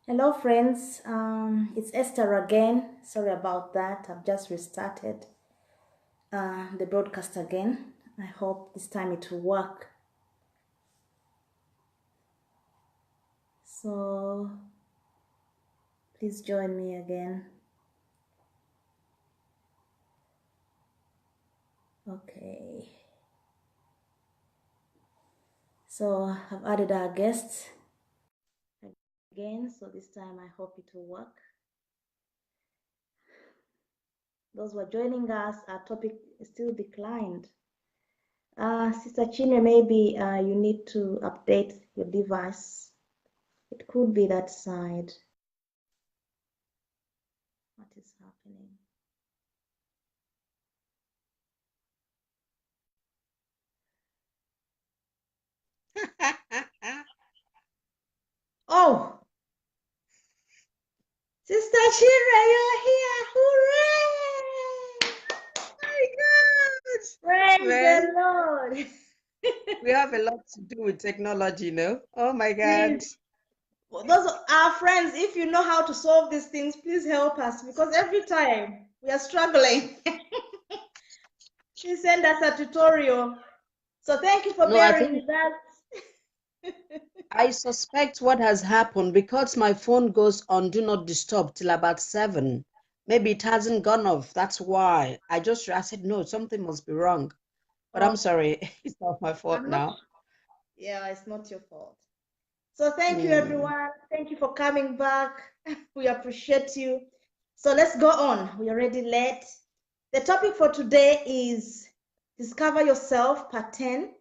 Hello, friends. It's Esther again. Sorry about that. I've just restarted the broadcast again. I hope this time it will work. So please join me again. Okay. So I've added our guests again. So this time I hope it will work. Those who are joining us, our topic is still declined. Sister Chinwe, maybe you need to update your device. It could be that side. What is happening? Oh, Sister Shira, you're here. Hooray! My God, Praise man, the Lord. we have a lot to do with technology, no? Oh my God. Please, those are our friends, if you know how to solve these things, please help us because every time we are struggling. Please send us a tutorial. So thank you for No, I bearing think with us. I suspect what has happened because my phone goes on do not disturb till about 7. Maybe it hasn't gone off. That's why. I said, no, something must be wrong. But I'm Okay. sorry. It's not my fault I'm not. now. Yeah, it's not your fault. So thank you, Hmm. everyone. Thank you for coming back. We appreciate you. So let's go on. We're already late. The topic for today is Discover Yourself, Part 10.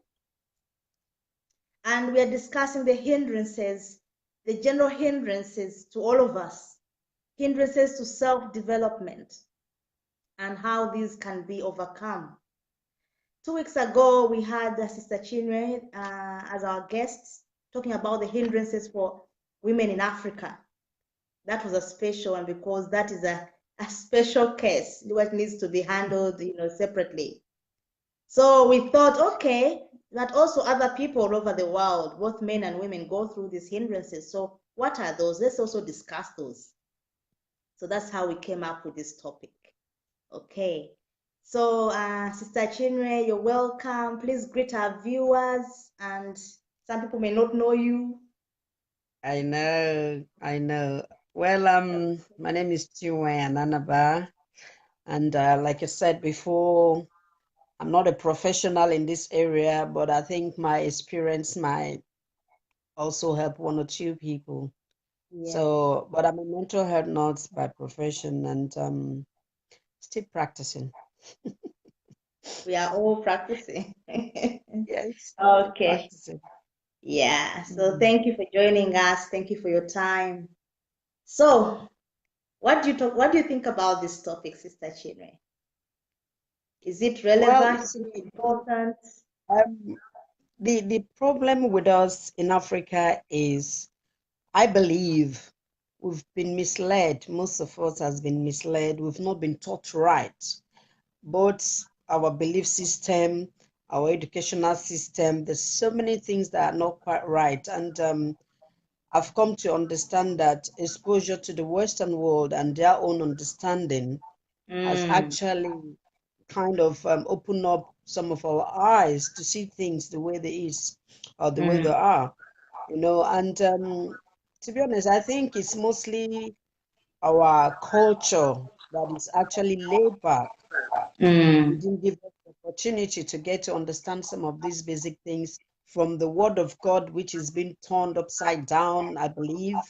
And we are discussing the hindrances, the general hindrances to all of us, hindrances to self-development, and how these can be overcome. 2 weeks ago, we had Sister Chinwe as our guest talking about the hindrances for women in Africa. That was a special one because that is a special case what needs to be handled separately. So we thought, okay, but also other people all over the world, both men and women, go through these hindrances. So what are those? Let's also discuss those. So that's how we came up with this topic. Okay. So Sister Chinwe, you're welcome. Please greet our viewers, and some people may not know you. I know. I know. Well, my name is Chinwe Ananaba. And like I said before, I'm not a professional in this area, but I think my experience might also help one or two people. Yes, So, but I'm a mental health nurse by profession and still practicing. we are all practicing. Yes, still Okay. practicing. Yeah, so Mm. thank you for joining us. Thank you for your time. So, what do you think about this topic, Sister Chinwe? Is it Well, you relevant? Is see, it important? um, the problem with us in Africa is, I believe, we've been misled. Most of us has been misled. We've not been taught right. Both our belief system, our educational system, there's so many things that are not quite right. And I've come to understand that exposure to the Western world and their own understanding has Mm, actually kind of opened up some of our eyes to see things the way they is or the way they mm, are, And to be honest, I think it's mostly our culture that is actually laid back. We mm, didn't give us the opportunity to get to understand some of these basic things from the Word of God, which is being turned upside down, I believe,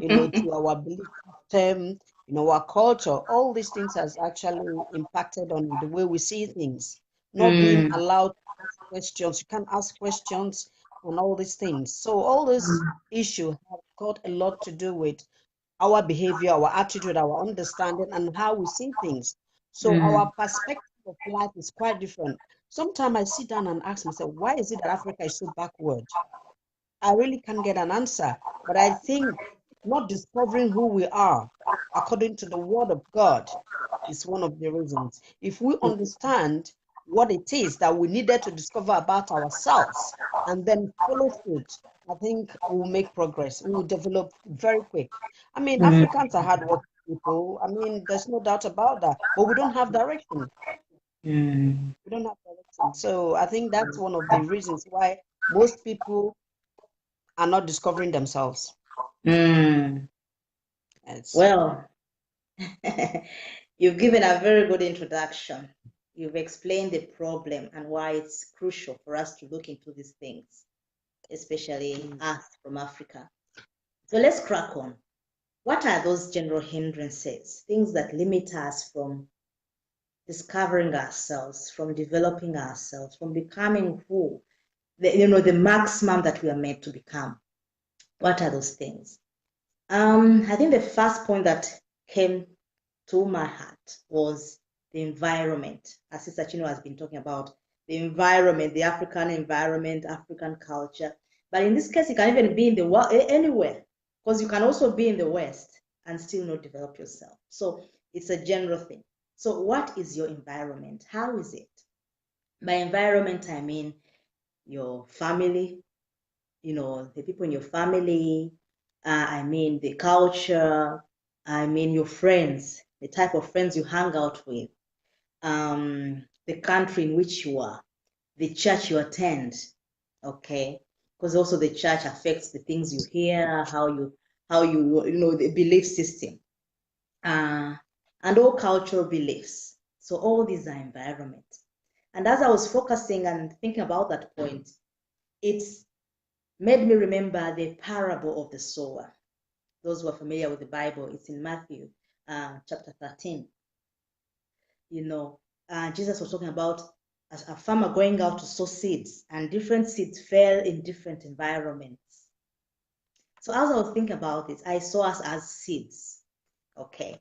to our belief system, our culture. All these things has actually impacted on the way we see things, not being mm, allowed to ask questions. You can't ask questions and all these things. So all this issue have got a lot to do with our behavior, our attitude, our understanding, and how we see things. So mm, our perspective of life is quite different. Sometimes I sit down and ask myself, why is it that Africa is so backward? I really can't get an answer. But I think not discovering who we are according to the word of God is one of the reasons. If we understand what it is that we needed to discover about ourselves and then follow suit, I think we'll make progress. We'll develop very quick. I mean, Mm, Africans are hardworking people. I mean, there's no doubt about that. But we don't have direction. mm, We don't have direction. So I think that's one of the reasons why most people are not discovering themselves. mm. Yes. Well, you've given a very good introduction. You've explained the problem and why it's crucial for us to look into these things, especially us from Africa. So let's crack on. What are those general hindrances, things that limit us from discovering ourselves, from developing ourselves, from becoming who, the maximum that we are meant to become? What are those things? I think the first point that came to my heart was the environment. As Sister Chino has been talking about, the environment, the African environment, African culture. But in this case, it can even be in the world, anywhere, because you can also be in the West and still not develop yourself. So it's a general thing. So what is your environment? How is it? By environment, I mean your family, the people in your family, I mean the culture, I mean your friends, the type of friends you hang out with, the country in which you are, the church you attend, okay? Because also the church affects the things you hear, how you the belief system, and all cultural beliefs. So all these are environment. And as I was focusing and thinking about that point, it's made me remember the parable of the sower. Those who are familiar with the Bible, it's in Matthew chapter 13. Jesus was talking about a farmer going out to sow seeds, and different seeds fell in different environments. So as I was thinking about it, I saw us as seeds. Okay,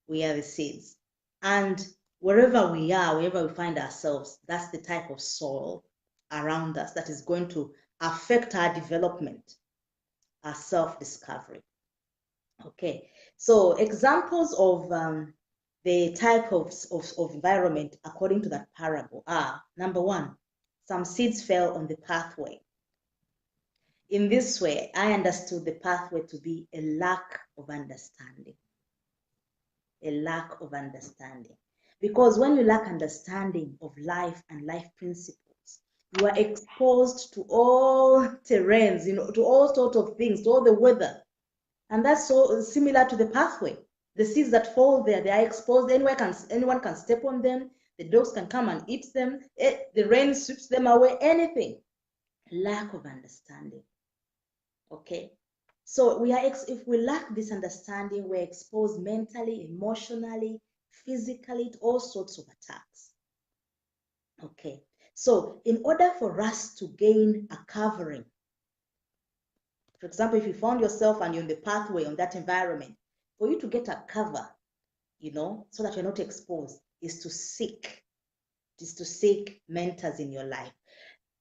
we are the seeds. And wherever we are, wherever we find ourselves, that's the type of soil around us that is going to affect our development, our self-discovery. Okay, so examples of the type of environment according to that parable are, number one, some seeds fell on the pathway. In this way, I understood the pathway to be a lack of understanding. A lack of understanding. Because when you lack understanding of life and life principles, you are exposed to all terrains, to all sorts of things, to all the weather. And that's so similar to the pathway. The seeds that fall there, they are exposed. Anyone can step on them. The dogs can come and eat them. The rain sweeps them away, anything. Lack of understanding. Okay? So if we lack this understanding, we're exposed mentally, emotionally, physically to all sorts of attacks. Okay? So in order for us to gain a covering, for example, if you found yourself and you're in the pathway on that environment, for you to get a cover, so that you're not exposed, is to seek mentors in your life.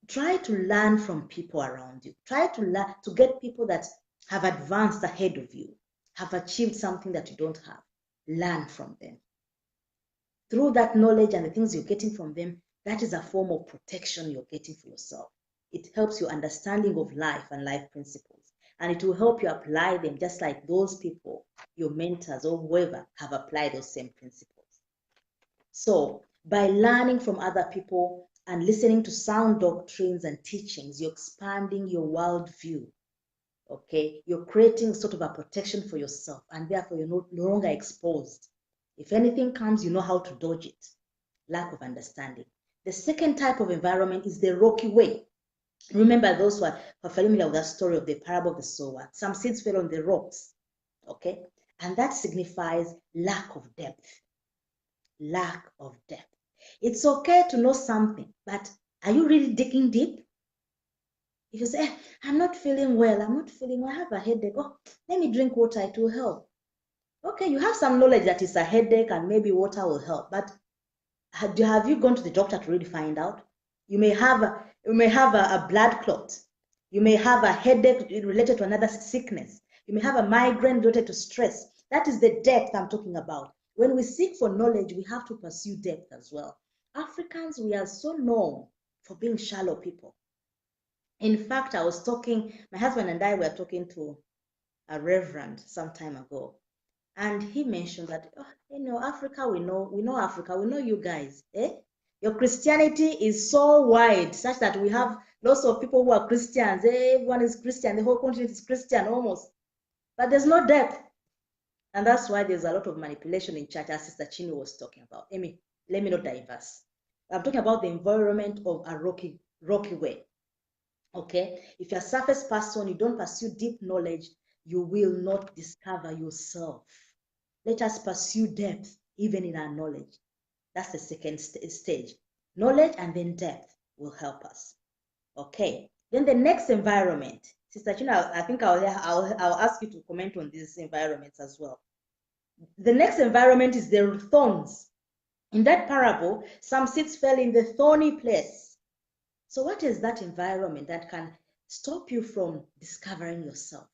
Try to learn from people around you. Try to learn to get people that have advanced ahead of you, have achieved something that you don't have. Learn from them. Through that knowledge and the things you're getting from them, that is a form of protection you're getting for yourself. It helps your understanding of life and life principles. And it will help you apply them just like those people, your mentors or whoever, have applied those same principles. So by learning from other people and listening to sound doctrines and teachings, you're expanding your worldview. Okay, you're creating sort of a protection for yourself, and therefore you're no longer exposed. If anything comes, you know how to dodge it. Lack of understanding. The second type of environment is the rocky way. Remember, those who are familiar with that story of the parable of the sower. Some seeds fell on the rocks, okay? And that signifies lack of depth. Lack of depth. It's okay to know something, but are you really digging deep? If you say, I'm not feeling well, I have a headache. Oh, let me drink water, it will help. Okay, you have some knowledge that it's a headache and maybe water will help, but have you gone to the doctor to really find out? You may have a blood clot. You may have a headache related to another sickness. You may have a migraine related to stress. That is the depth I'm talking about. When we seek for knowledge, we have to pursue depth as well. Africans, we are so known for being shallow people. In fact, my husband and I were talking to a reverend some time ago, and he mentioned that, oh, Africa, we know Africa, we know you guys, eh? Your Christianity is so wide, such that we have lots of people who are Christians. Everyone is Christian, the whole continent is Christian almost, but there's no depth, and that's why there's a lot of manipulation in church, as Sister Chini was talking about. Amy, let me not diverse. I'm talking about the environment of a rocky way. Okay, if you're a surface person, you don't pursue deep knowledge, you will not discover yourself. Let us pursue depth even in our knowledge. That's the second stage. Knowledge and then depth will help us. Okay, then the next environment, Sister China, I think I'll ask you to comment on these environments as well. The next environment is the thorns. In that parable, some seeds fell in the thorny place. So what is that environment that can stop you from discovering yourself?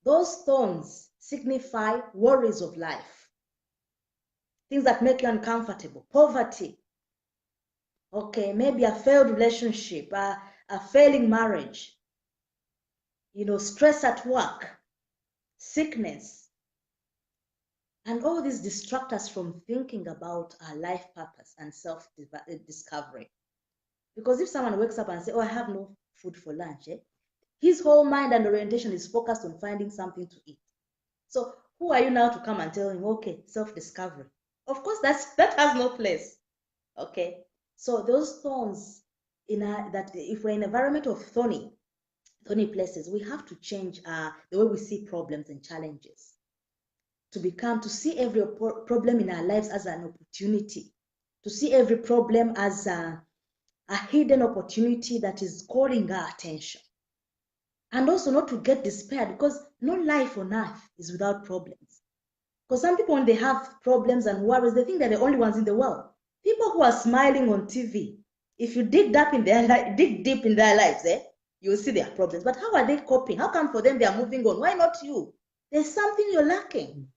Those thorns signify worries of life, things that make you uncomfortable, poverty, okay, maybe a failed relationship, a failing marriage, stress at work, sickness, and all these distract us from thinking about our life purpose and self-discovery. Because if someone wakes up and says, oh, I have no food for lunch, his whole mind and orientation is focused on finding something to eat. So who are you now to come and tell him, okay, self-discovery? Of course, that has no place. Okay, so those thorns that if we're in an environment of thorny places, we have to change the way we see problems and challenges to see every problem in our lives as an opportunity, to see every problem as a hidden opportunity that is calling our attention. And also not to get despaired, because no life on earth is without problems. Because some people, when they have problems and worries, they think they're the only ones in the world. People who are smiling on TV, if you dig deep in their lives, you'll see their problems. But how are they coping? How come for them they are moving on? Why not you? There's something you're lacking.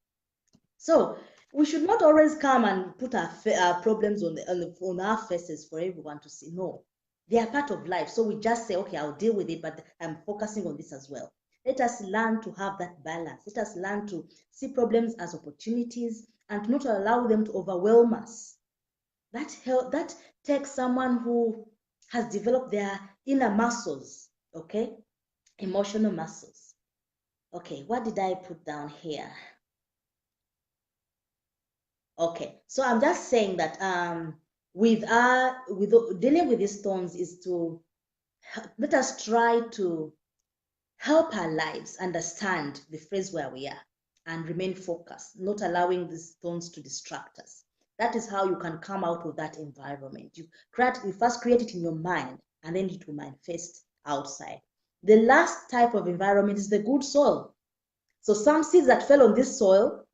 So we should not always come and put our problems on our faces for everyone to see. No, they are part of life. So we just say, okay, I'll deal with it, but I'm focusing on this as well. Let us learn to have that balance. Let us learn to see problems as opportunities and not allow them to overwhelm us. That takes someone who has developed their inner muscles, okay? Emotional muscles. Okay, what did I put down here? Okay, so I'm just saying that with dealing with these thorns is to let us try to help our lives understand the phase where we are and remain focused, not allowing these thorns to distract us. That is how you can come out of that environment. You first create it in your mind, and then it will manifest outside. The last type of environment is the good soil. So some seeds that fell on this soil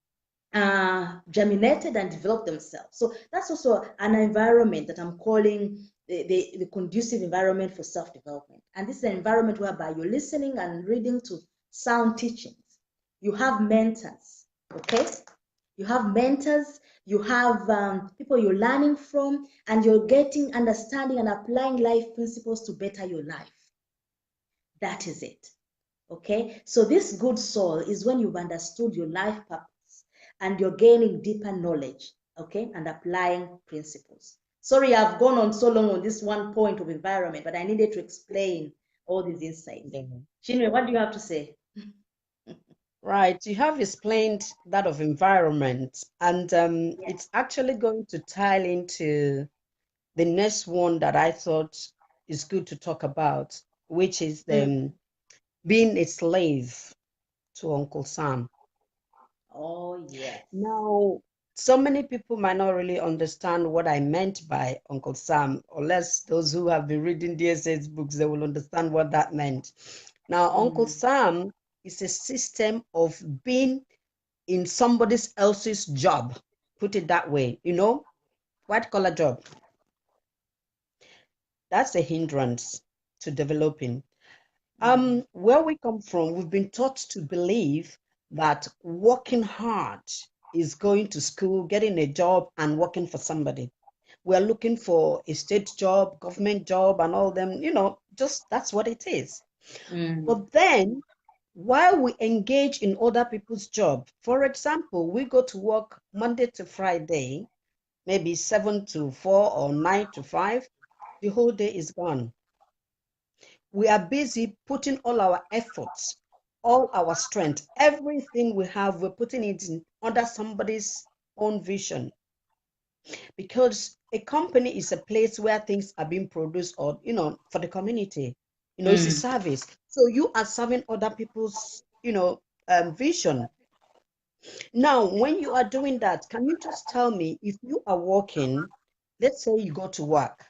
germinated and developed themselves. So that's also an environment that I'm calling the conducive environment for self-development. And this is an environment whereby you're listening and reading to sound teachings. You have mentors, okay? You have mentors, you have people you're learning from, and you're getting understanding and applying life principles to better your life. That is it, okay? So this good soul is when you've understood your life purpose and you're gaining deeper knowledge, okay, and applying principles. Sorry, I've gone on so long on this one point of environment, but I needed to explain all these insights. Chinwe, what do you have to say? Right, you have explained that of environment, and it's actually going to tie into the next one that I thought is good to talk about, which is being a slave to Uncle Sam. Oh, yes. Now, so many people might not really understand what I meant by Uncle Sam, unless those who have been reading DSS books, they will understand what that meant. Now, Uncle Sam is a system of being in somebody else's job, put it that way, white collar job. That's a hindrance to developing. Where we come from, we've been taught to believe that working hard is going to school, getting a job, and working for somebody. we're looking for a state job, government job, and all them, just that's what it is. But then, while we engage in other people's job, for example, we go to work Monday to Friday, maybe 7 to 4 or 9 to 5, the whole day is gone. We are busy putting all our efforts, all our strength, everything we have, we're putting it in under somebody's own vision. Because a company is a place where things are being produced or, for the community. It's a service. So you are serving other people's, vision. Now, when you are doing that, can you just tell me, if you are working, let's say you go to work,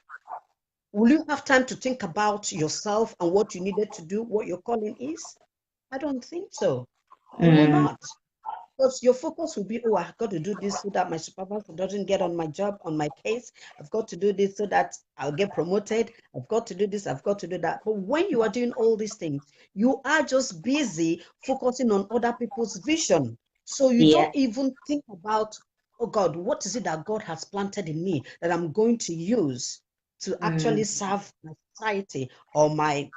will you have time to think about yourself and what you needed to do, what your calling is? I don't think so. You will not. Because your focus will be, oh, I've got to do this so that my supervisor doesn't get on my job, on my case. I've got to do this so that I'll get promoted. I've got to do this. I've got to do that. But when you are doing all these things, you are just busy focusing on other people's vision. So you don't even think about, oh God, what is it that God has planted in me that I'm going to use to actually serve my society or my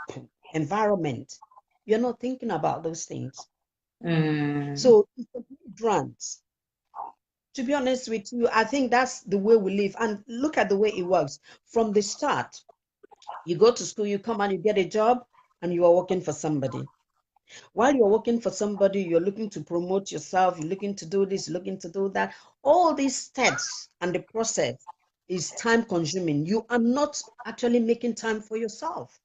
environment? You're not thinking about those things. So it's a hindrance. To be honest with you, I think that's the way we live. And look at the way it works. From the start, you go to school, you come and you get a job, and you are working for somebody. While you're working for somebody, you're looking to promote yourself, you're looking to do this, looking to do that. All these steps and the process is time consuming. You are not actually making time for yourself.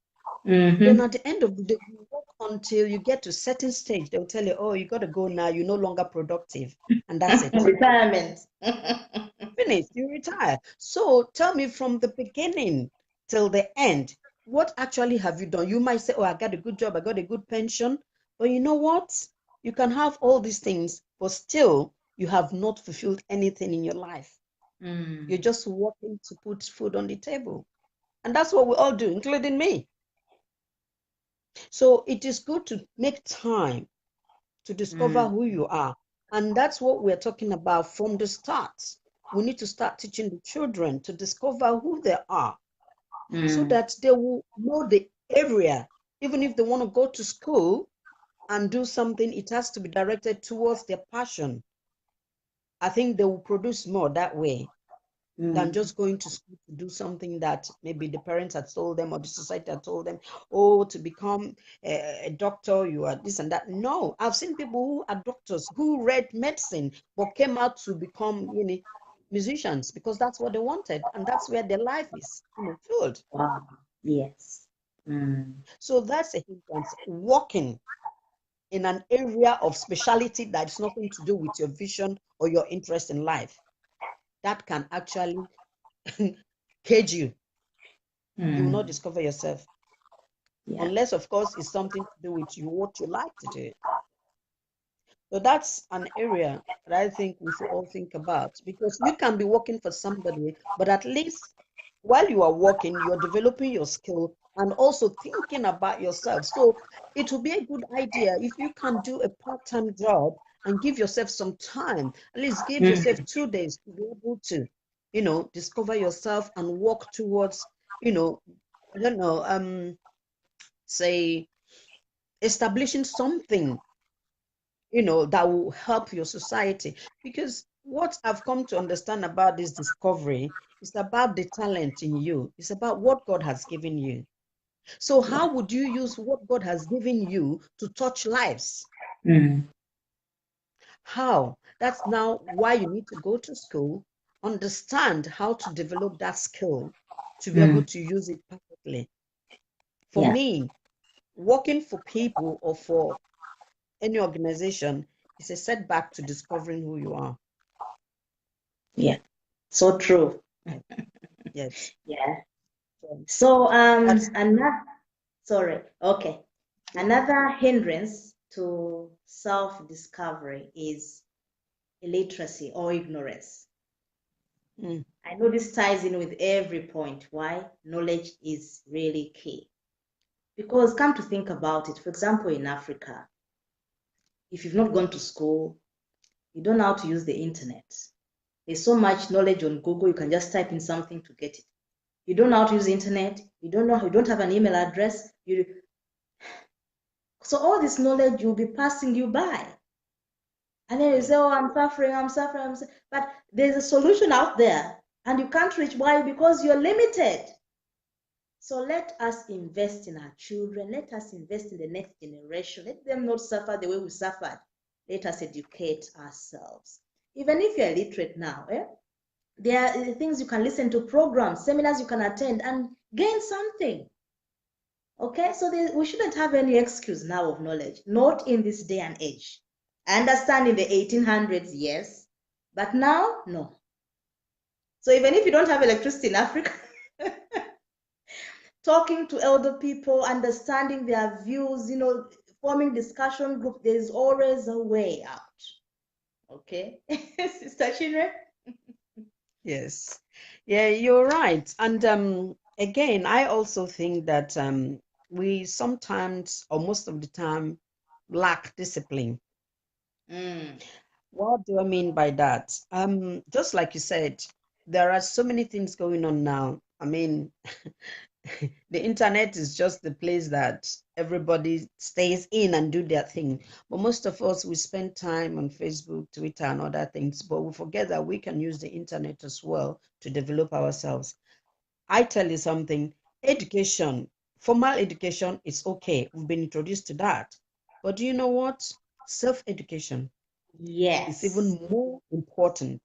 Then at the end of the day, you work until you get to a certain stage. They'll tell you, oh, you got to go now. You're no longer productive. And that's it. Retirement. Finished. You retire. So tell me, from the beginning till the end, what actually have you done? You might say, oh, I got a good job. I got a good pension. But you know what? You can have all these things, but still you have not fulfilled anything in your life. You're just working to put food on the table. And that's what we all do, including me. So it is good to make time to discover who you are. And that's what we're talking about from the start. We need to start teaching the children to discover who they are so that they will know the area. Even if they want to go to school and do something, it has to be directed towards their passion. I think they will produce more that way than just going to school to do something that maybe the parents had told them or the society had told them, oh, to become a doctor, you are this and that. No, I've seen people who are doctors who read medicine but came out to become, musicians because that's what they wanted and that's where their life is, filled. Wow. Yes. So that's a hindrance. Walking in an area of speciality that's nothing to do with your vision or your interest in life, that can actually cage you. You will not discover yourself. Unless, of course, it's something to do with you, what you like to do. So that's an area that I think we should all think about, because you can be working for somebody, but at least while you are working, you're developing your skill and also thinking about yourself. So it will be a good idea if you can do a part-time job and give yourself some time, at least give yourself 2 days to be able to, discover yourself and work towards, I don't know, say establishing something, that will help your society. Because what I've come to understand about this discovery is about the talent in you. It's about what God has given you. So how would you use what God has given you to touch lives? How? That's now why you need to go to school, understand how to develop that skill to be able to use it perfectly. For me, working for people or for any organization is a setback to discovering who you are. Yeah, so true. Yes. Yeah. So That's another hindrance to self-discovery is illiteracy or ignorance. I know this ties in with every point why knowledge is really key. Because come to think about it, for example, in Africa, if you've not gone to school, you don't know how to use the internet. There's so much knowledge on Google, you can just type in something to get it. You don't know how to use the internet, you don't have an email address, so all this knowledge will be passing you by. And then you say, oh, I'm suffering. But there's a solution out there and you can't reach. Why? Because you're limited. So let us invest in our children. Let us invest in the next generation. Let them not suffer the way we suffered. Let us educate ourselves. Even if you're illiterate now, there are things you can listen to, programs, seminars you can attend and gain something. Okay, so we shouldn't have any excuse now of knowledge, not in this day and age. I understand in the 1800s, yes, but now, no. So even if you don't have electricity in Africa, talking to elder people, understanding their views, forming discussion group, there's always a way out. Okay, Sister Chinwe? Yes. Yeah, you're right. And again, I also think that we sometimes, or most of the time, lack discipline. What do I mean by that? Just like you said, there are so many things going on now. I mean, the internet is just the place that everybody stays in and do their thing. But most of us, we spend time on Facebook, Twitter, and other things, but we forget that we can use the internet as well to develop ourselves. I tell you something, education, formal education is okay. We've been introduced to that. But do you know what? Self-education is even more important.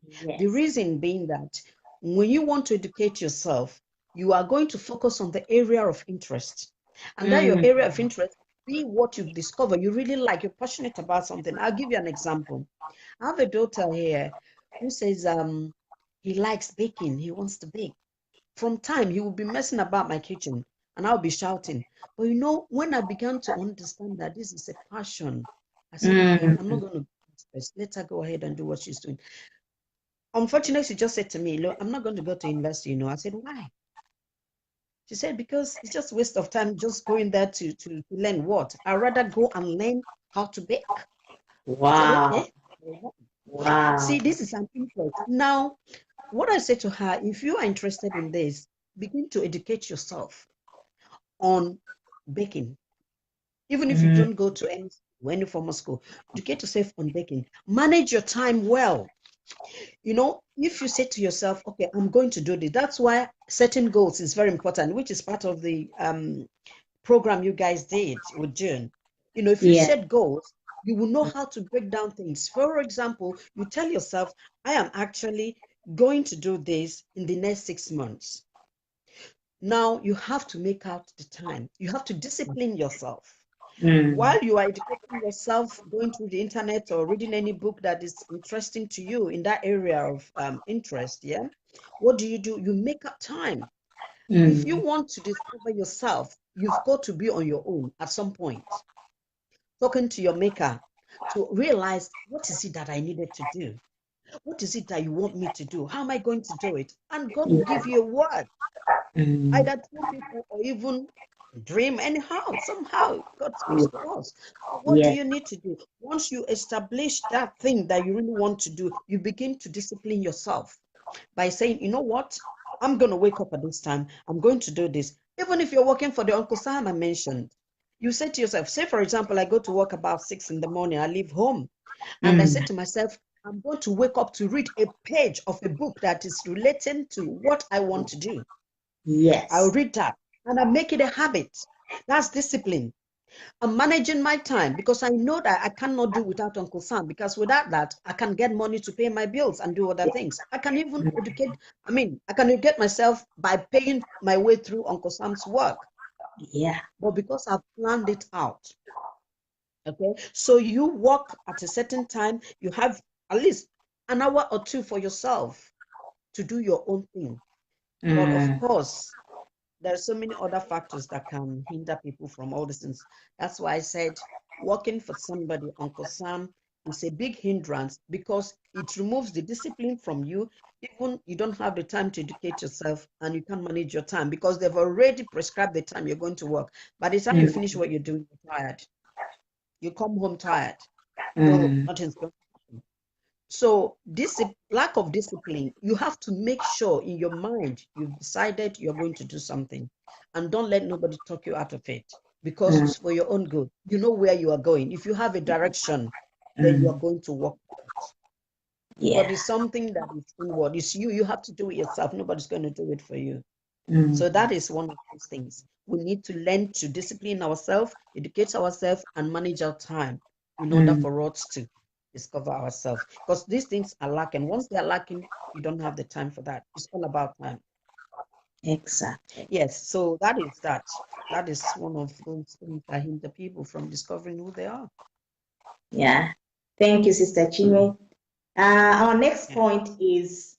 Yes. The reason being that when you want to educate yourself, you are going to focus on the area of interest. And that your area of interest be what you've discovered you really like, you're passionate about something. I'll give you an example. I have a daughter here who says he likes baking, he wants to bake. From time, he will be messing about my kitchen and I'll be shouting. But when I began to understand that this is a passion, I said, okay, I'm not going to let her go ahead and do what she's doing. Unfortunately, she just said to me, look, I'm not going to go to university, I said, why? She said, because it's just a waste of time just going there to learn what? I'd rather go and learn how to bake. Wow. I said, okay. Wow. See, this is an interest. Now, what I say to her, if you are interested in this, begin to educate yourself on baking. Even if you don't go to any formal school, educate yourself on baking. Manage your time well. If you say to yourself, okay, I'm going to do this, that's why setting goals is very important, which is part of the program you guys did with June. If you set goals, you will know how to break down things. For example, you tell yourself, I am actually going to do this in the next 6 months. Now you have to make out the time. You have to discipline yourself. While you are educating yourself, going through the internet or reading any book that is interesting to you in that area of interest, what do? You make up time. If you want to discover yourself, you've got to be on your own at some point, talking to your maker to realize, what is it that I needed to do? What is it that you want me to do? How am I going to do it? And God will give you a word, either through people or even dream anyhow. Somehow God speaks to us. What do you need to do? Once you establish that thing that you really want to do, you begin to discipline yourself by saying, you know what? I'm going to wake up at this time. I'm going to do this. Even if you're working for the Uncle Sam I mentioned, you say to yourself, say, for example, I go to work about 6 in the morning. I leave home. And I said to myself, I'm going to wake up to read a page of a book that is relating to what I want to do. Yes. I'll read that and I make it a habit. That's discipline. I'm managing my time because I know that I cannot do without Uncle Sam, because without that, I can get money to pay my bills and do other things. I can even I can educate myself by paying my way through Uncle Sam's work. Yeah. But because I've planned it out. Okay. So you work at a certain time, you have at least an hour or two for yourself to do your own thing. But of course, there are so many other factors that can hinder people from all these things. That's why I said working for somebody, Uncle Sam, is a big hindrance because it removes the discipline from you. Even you don't have the time to educate yourself and you can't manage your time because they've already prescribed the time you're going to work. By the time you finish what you're doing, you're tired. You come home tired. So nothing's going to happen. So this lack of discipline, you have to make sure in your mind you've decided you're going to do something, and don't let nobody talk you out of it, because Mm, it's for your own good. You know where you are going. If you have a direction, then you mm, are going to walk. But yeah. it's something that is inward. It's you. You have to do it yourself. Nobody's going to do it for you. Mm, So that is one of those things. We need to learn to discipline ourselves, educate ourselves, and manage our time in order mm, for us to discover ourselves. Because these things are lacking. Once they are lacking, you don't have the time for that. It's all about time. exactly. Yes, so that is that. That is one of those things that hinder people from discovering who they are. Yeah. Thank you, Sister Chinwe. Our next Yeah. point is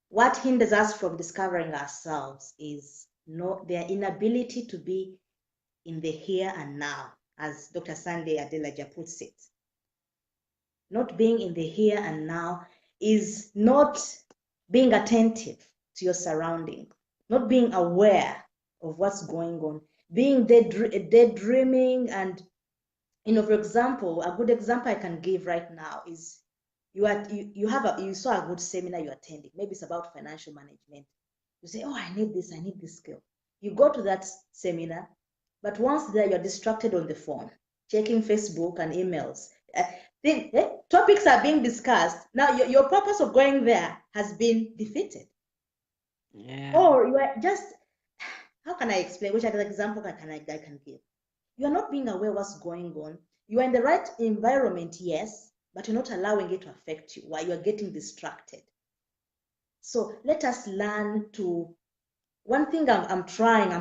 what hinders us from discovering ourselves is their inability to be in the here and now, as Dr. Sunday Adelaja puts it. Not being in the here and now is not being attentive to your surroundings, not being aware of what's going on, being daydreaming. And for example, a good example I can give right now is you saw a good seminar you're attending. Maybe it's about financial management. You say, oh, I need this skill. You go to that seminar, but once there, you're distracted on the phone, checking Facebook and emails. Topics are being discussed. Now, your purpose of going there has been defeated. Yeah. Or you are just, how can I explain? Which other example I can give? You are not being aware what's going on. You are in the right environment, yes, but you're not allowing it to affect you while you're getting distracted. So let us learn to. One thing I'm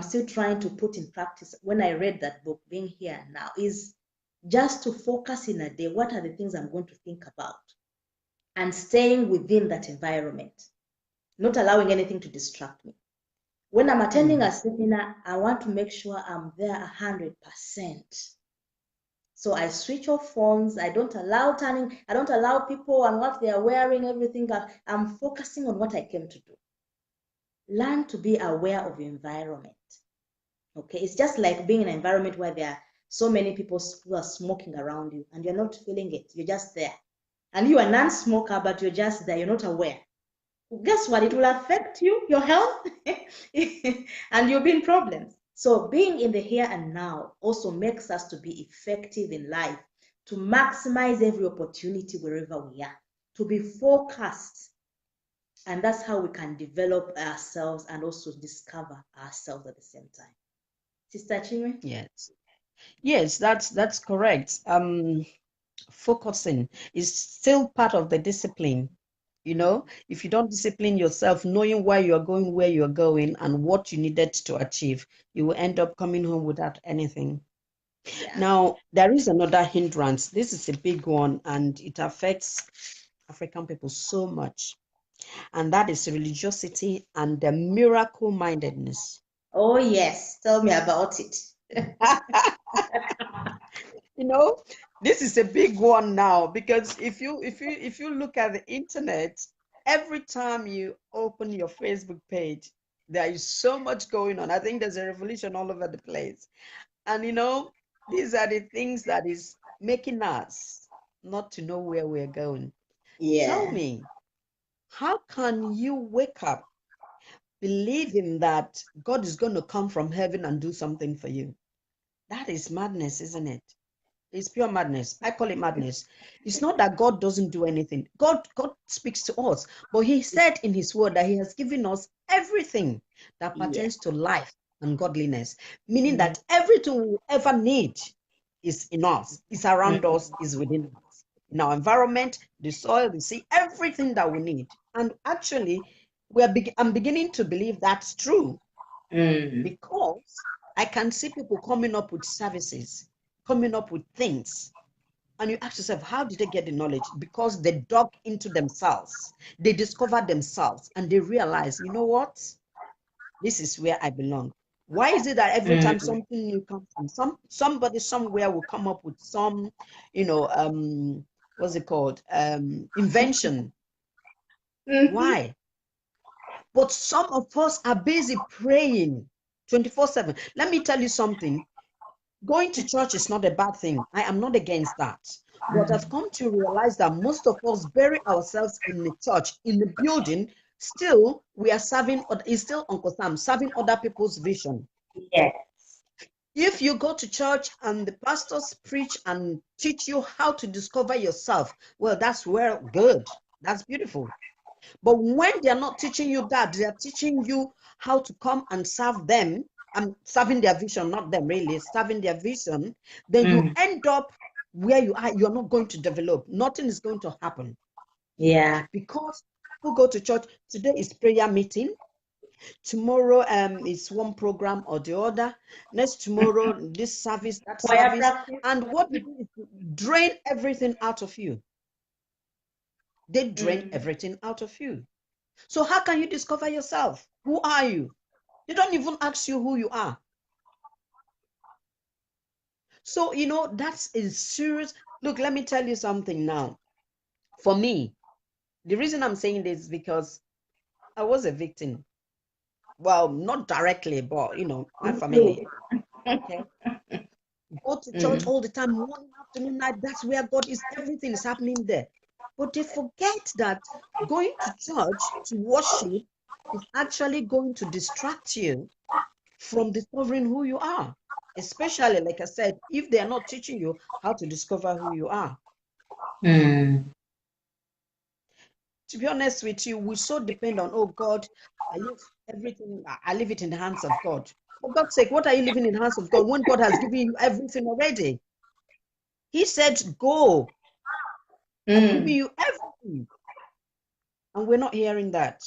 still trying to put in practice when I read that book, Being Here Now, is just to focus in a day. What are the things I'm going to think about? And staying within that environment, not allowing anything to distract me. When I'm attending a seminar, I want to make sure I'm there 100%. So I switch off phones. I don't allow people and what they are wearing, everything. I'm focusing on what I came to do. Learn to be aware of your environment. Okay, it's just like being in an environment where there are so many people who are smoking around you and you're not feeling it. You're just there. And you are non-smoker, but you're just there. You're not aware. Guess what? It will affect you, your health, and you'll be in problems. So being in the here and now also makes us to be effective in life, to maximize every opportunity wherever we are, to be focused. And that's how we can develop ourselves and also discover ourselves at the same time. Sister Chinwe? Yes. Yes, that's correct. Focusing is still part of the discipline. If you don't discipline yourself, knowing why you are going, where you are going, and what you needed to achieve, you will end up coming home without anything. Yeah. Now, there is another hindrance. This is a big one, and it affects African people so much, and that is religiosity and the miracle mindedness. Oh, yes. Tell me about it. you know this is a big one now, because if you look at the internet, every time you open your Facebook page, there is so much going on. I think there's a revolution all over the place, and these are the things that is making us not to know where we're going. Tell Yeah. me, how can you wake up believing that God is going to come from heaven and do something for you? That is madness, isn't it? It's pure madness. I call it madness. It's not that God doesn't do anything. God speaks to us, but He said in His word that He has given us everything that Yeah. pertains to life and godliness, meaning Mm, that everything we ever need is in us, is around mm, us, is within us. In our environment, the soil, the sea, everything that we need. And actually, I'm beginning to believe that's true, mm, because I can see people coming up with services, coming up with things. And you ask yourself, how did they get the knowledge? Because they dug into themselves, they discovered themselves, and they realize, you know what? This is where I belong. Why is it that every time mm, something new comes from somebody somewhere will come up with some, what's it called? Invention. mhm. Why? But some of us are busy praying 24/7. Let me tell you something. Going to church is not a bad thing. I am not against that. But I've come to realize that most of us bury ourselves in the church, in the building. Still, we are serving, it's still Uncle Sam, serving other people's vision. Yes. If you go to church and the pastors preach and teach you how to discover yourself, well, that's well, good. That's beautiful. But when they're not teaching you that, they're teaching you how to come and serve them, and serving their vision, not them really, serving their vision, then you end up where you are. You're not going to develop. Nothing is going to happen. Yeah. Because people go to church. Today is prayer meeting. Tomorrow is one program or the other. Next tomorrow, this service, that service. And what they do is drain everything out of you. They drain everything out of you. So how can you discover yourself? Who are you? They don't even ask you who you are. So, you know, that's a serious. Look, let me tell you something now. For me, the reason I'm saying this is because I was a victim. Well, not directly, but, you know, my family. Okay. Go to church all the time, morning, afternoon, night. That's where God is. Everything is happening there. But they forget that going to church to worship is actually going to distract you from discovering who you are. Especially, like I said, if they are not teaching you how to discover who you are. To be honest with you, we so depend on, oh God, I leave everything, I leave it in the hands of God. For God's sake, what are you leaving in the hands of God when God has given you everything already? He said, go. I'm giving you everything. And we're not hearing that.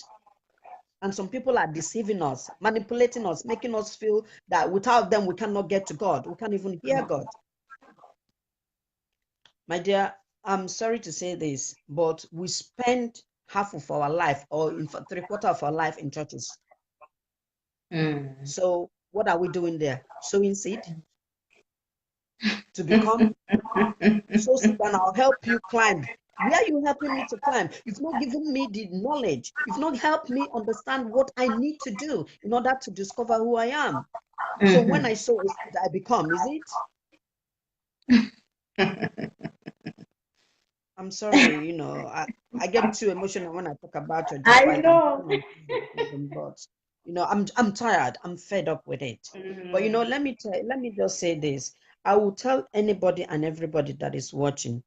And some people are deceiving us, manipulating us, making us feel that without them, we cannot get to God. We can't even hear God. My dear, I'm sorry to say this, but we spend half of our life, or in fact, 3/4 of our life in churches. So what are we doing there? Sowing seed to become. So sit down, I'll help you climb. Where are you helping me to climb? You've not given me the knowledge. You've not helped me understand what I need to do in order to discover who I am. So when I sow a seed, I become, is it? I'm sorry, you know, I get too emotional when I talk about it. Just I know. But you know, I'm tired. I'm fed up with it. But you know, let me just say this. I will tell anybody and everybody that is watching.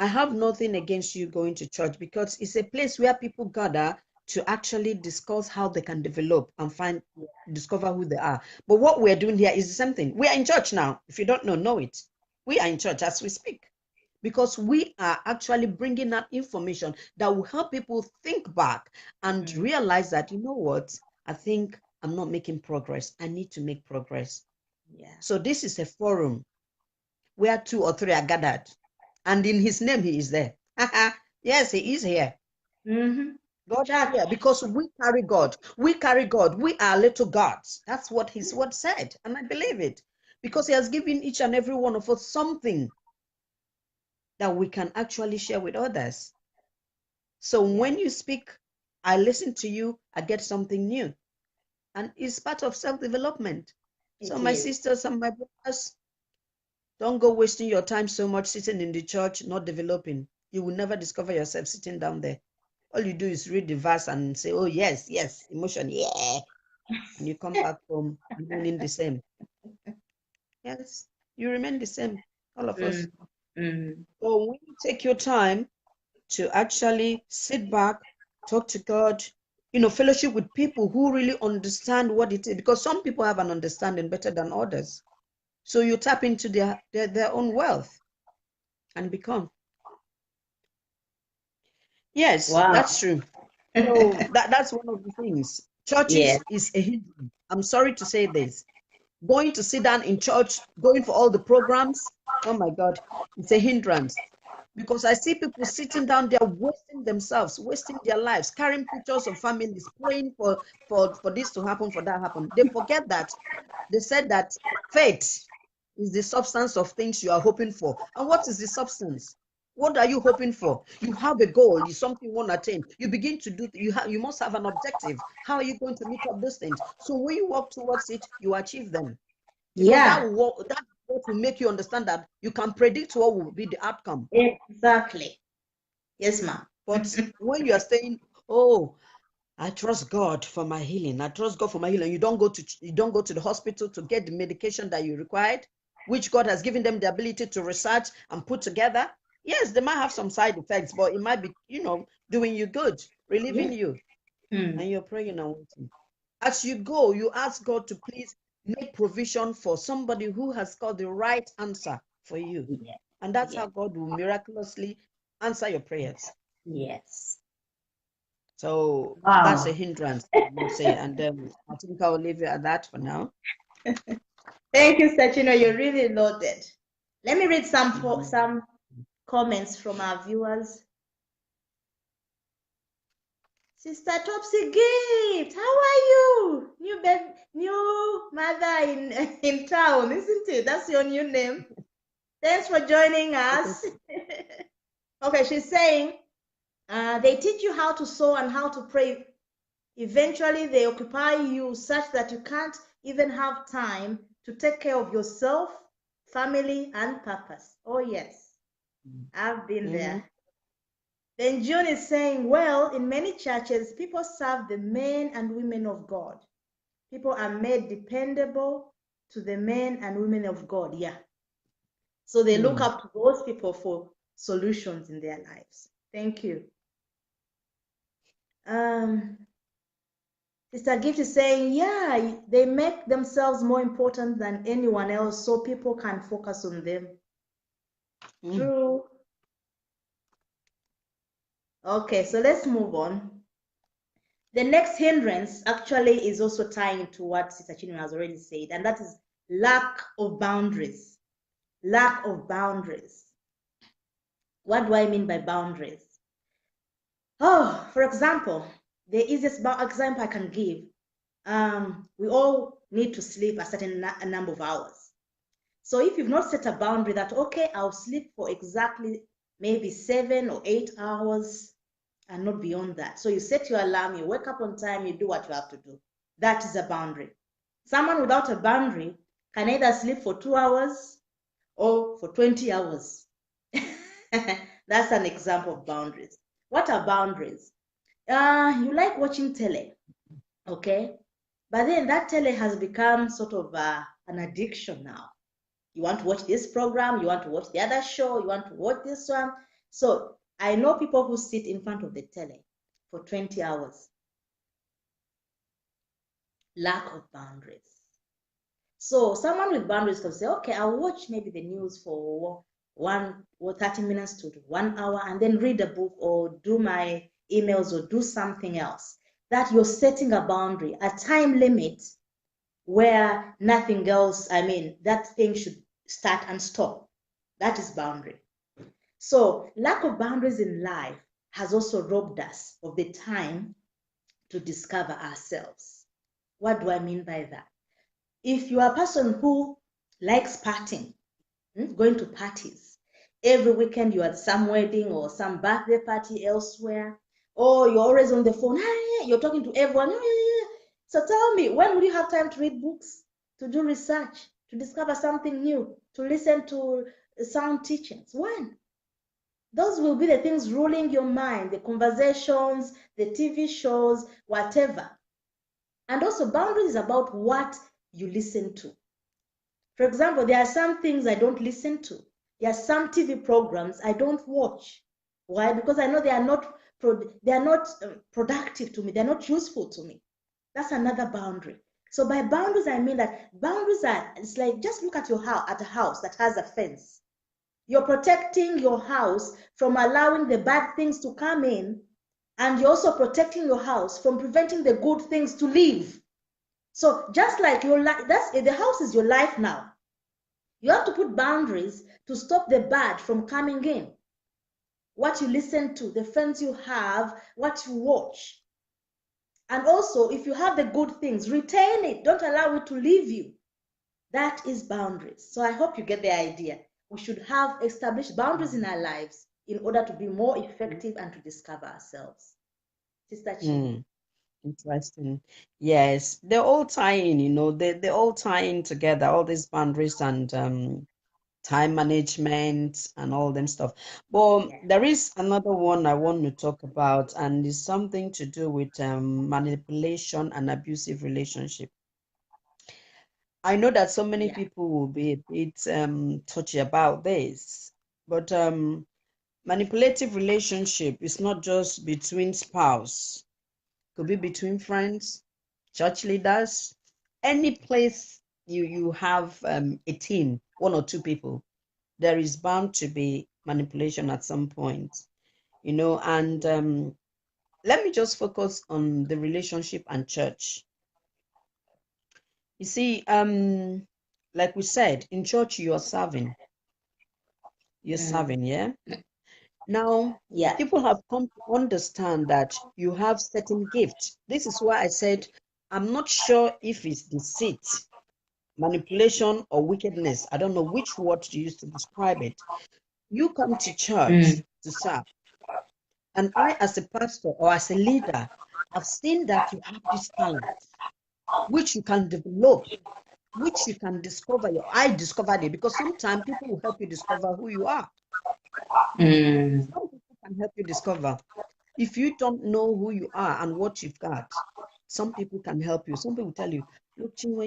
I have nothing against you going to church, because it's a place where people gather to actually discuss how they can develop and discover who they are. But what we're doing here is the same thing. We are in church now. If you don't know it. We are in church as we speak, because we are actually bringing out information that will help people think back and realize that, you know what, I think I'm not making progress. I need to make progress. Yeah. So this is a forum where 2 or 3 are gathered, and in his name he is there. Yes, he is here. God is here because we carry God. We carry God. We are little gods. That's what his word said, and I believe it, because he has given each and every one of us something that we can actually share with others. So when you speak, I listen to you, I get something new. And it's part of self-development. So my sisters and my brothers, don't go wasting your time so much sitting in the church, not developing. You will never discover yourself sitting down there. All you do is read the verse and say, oh, yes, emotion, yeah. And you come back home remaining the same. Yes, you remain the same, all of us. So when you take your time to actually sit back, talk to God, you know, fellowship with people who really understand what it is, because some people have an understanding better than others. So you tap into their own wealth and become. Yes, wow. that's true. So that's one of the things. Churches is a hindrance. I'm sorry to say this. Going to sit down in church, going for all the programs, oh my God, it's a hindrance. Because I see people sitting down there wasting themselves, wasting their lives, carrying pictures of families, praying for this to happen, for that to happen. They forget that they said that faith is the substance of things you are hoping for. And what is the substance? What are you hoping for? You have a goal, you something you want to attain. You begin to do, you must have an objective. How are you going to meet up those things? So when you work towards it, you achieve them. Because that what will make you understand that you can predict what will be the outcome. Exactly. Yes, ma'am. But when you are saying, oh, I trust God for my healing, I trust God for my healing, you don't go to the hospital to get the medication that you required, which God has given them the ability to research and put together. Yes, they might have some side effects, but it might be, doing you good, relieving you, and you're praying and waiting. As you go, you ask God to please make provision for somebody who has got the right answer for you. Yeah. And that's Yeah. how God will miraculously answer your prayers. Yes. So Wow. that's a hindrance, I would say. And I think I'll leave you at that for now. Thank you, Sachino. You're really loaded. Let me read some comments from our viewers. Sister Topsy Gift, how are you? New mother in town, isn't it? That's your new name. Thanks for joining us. Okay, she's saying they teach you how to sew and how to pray. Eventually, they occupy you such that you can't even have time to take care of yourself, family, and purpose. Oh, yes, I've been there. Then June is saying, well, in many churches, people serve the men and women of God. People are made dependable to the men and women of God. Yeah. So they look up to those people for solutions in their lives. Thank you. Sister Gift is saying, yeah, they make themselves more important than anyone else so people can focus on them. True. Okay, so let's move on. The next hindrance actually is also tying to what Sister Chinwe has already said, and that is lack of boundaries. Lack of boundaries. What do I mean by boundaries? Oh, for example, the easiest example I can give, we all need to sleep a certain number of hours. So if you've not set a boundary that, okay, I'll sleep for exactly maybe 7 or 8 hours and not beyond that. So you set your alarm, you wake up on time, you do what you have to do. That is a boundary. Someone without a boundary can either sleep for 2 hours or for 20 hours. That's an example of boundaries. What are boundaries? You like watching tele, okay? But then that tele has become sort of an addiction now. You want to watch this program, you want to watch the other show, you want to watch this one. So I know people who sit in front of the tele for 20 hours. Lack of boundaries. So someone with boundaries can say, okay, I'll watch maybe the news for 30 minutes to 1 hour and then read a book or do my emails or do something else. That you're setting a boundary, a time limit where nothing else, that thing should start and stop. That is boundary. So lack of boundaries in life has also robbed us of the time to discover ourselves. What do I mean by that? If you are a person who likes partying, going to parties, every weekend you're at some wedding or some birthday party elsewhere, or you're always on the phone, you're talking to everyone. So tell me, when will you have time to read books, to do research, to discover something new, to listen to sound teachings? When? Those will be the things ruling your mind, the conversations, the TV shows, whatever. And also boundaries about what you listen to. For example, there are some things I don't listen to. There are some TV programs I don't watch. Why? Because I know they are not productive to me. They're not useful to me. That's another boundary. So by boundaries, I mean that boundaries it's like, just look at a house that has a fence. You're protecting your house from allowing the bad things to come in, and you're also protecting your house from preventing the good things to leave. So just like your life, the house is your life now. You have to put boundaries to stop the bad from coming in. What you listen to, the friends you have, what you watch. And also, if you have the good things, retain it. Don't allow it to leave you. That is boundaries. So I hope you get the idea. We should have established boundaries in our lives in order to be more effective and to discover ourselves. Sister Chi. Interesting. Yes, they're all tying, they're all tying together, all these boundaries and time management and all them stuff. But Yeah. there is another one I want to talk about, and it's something to do with manipulation and abusive relationship. I know that so many Yeah. people will be a bit touchy about this, but manipulative relationship is not just between spouse, could be between friends, church leaders, any place you have a team, one or two people, there is bound to be manipulation at some point, and let me just focus on the relationship and church. You see, like we said, in church you're serving, yeah. Now, Yeah. people have come to understand that you have certain gifts. This is why I said I'm not sure if it's deceit, manipulation, or wickedness. I don't know which word to use to describe it. You come to church to serve, and I, as a pastor or as a leader, have seen that you have this talent, which you can develop, which you can discover. I discovered it because sometimes people will help you discover who you are. Some people can help you discover. If you don't know who you are and what you've got, some people can help you. Some people tell you, look, Chinwe,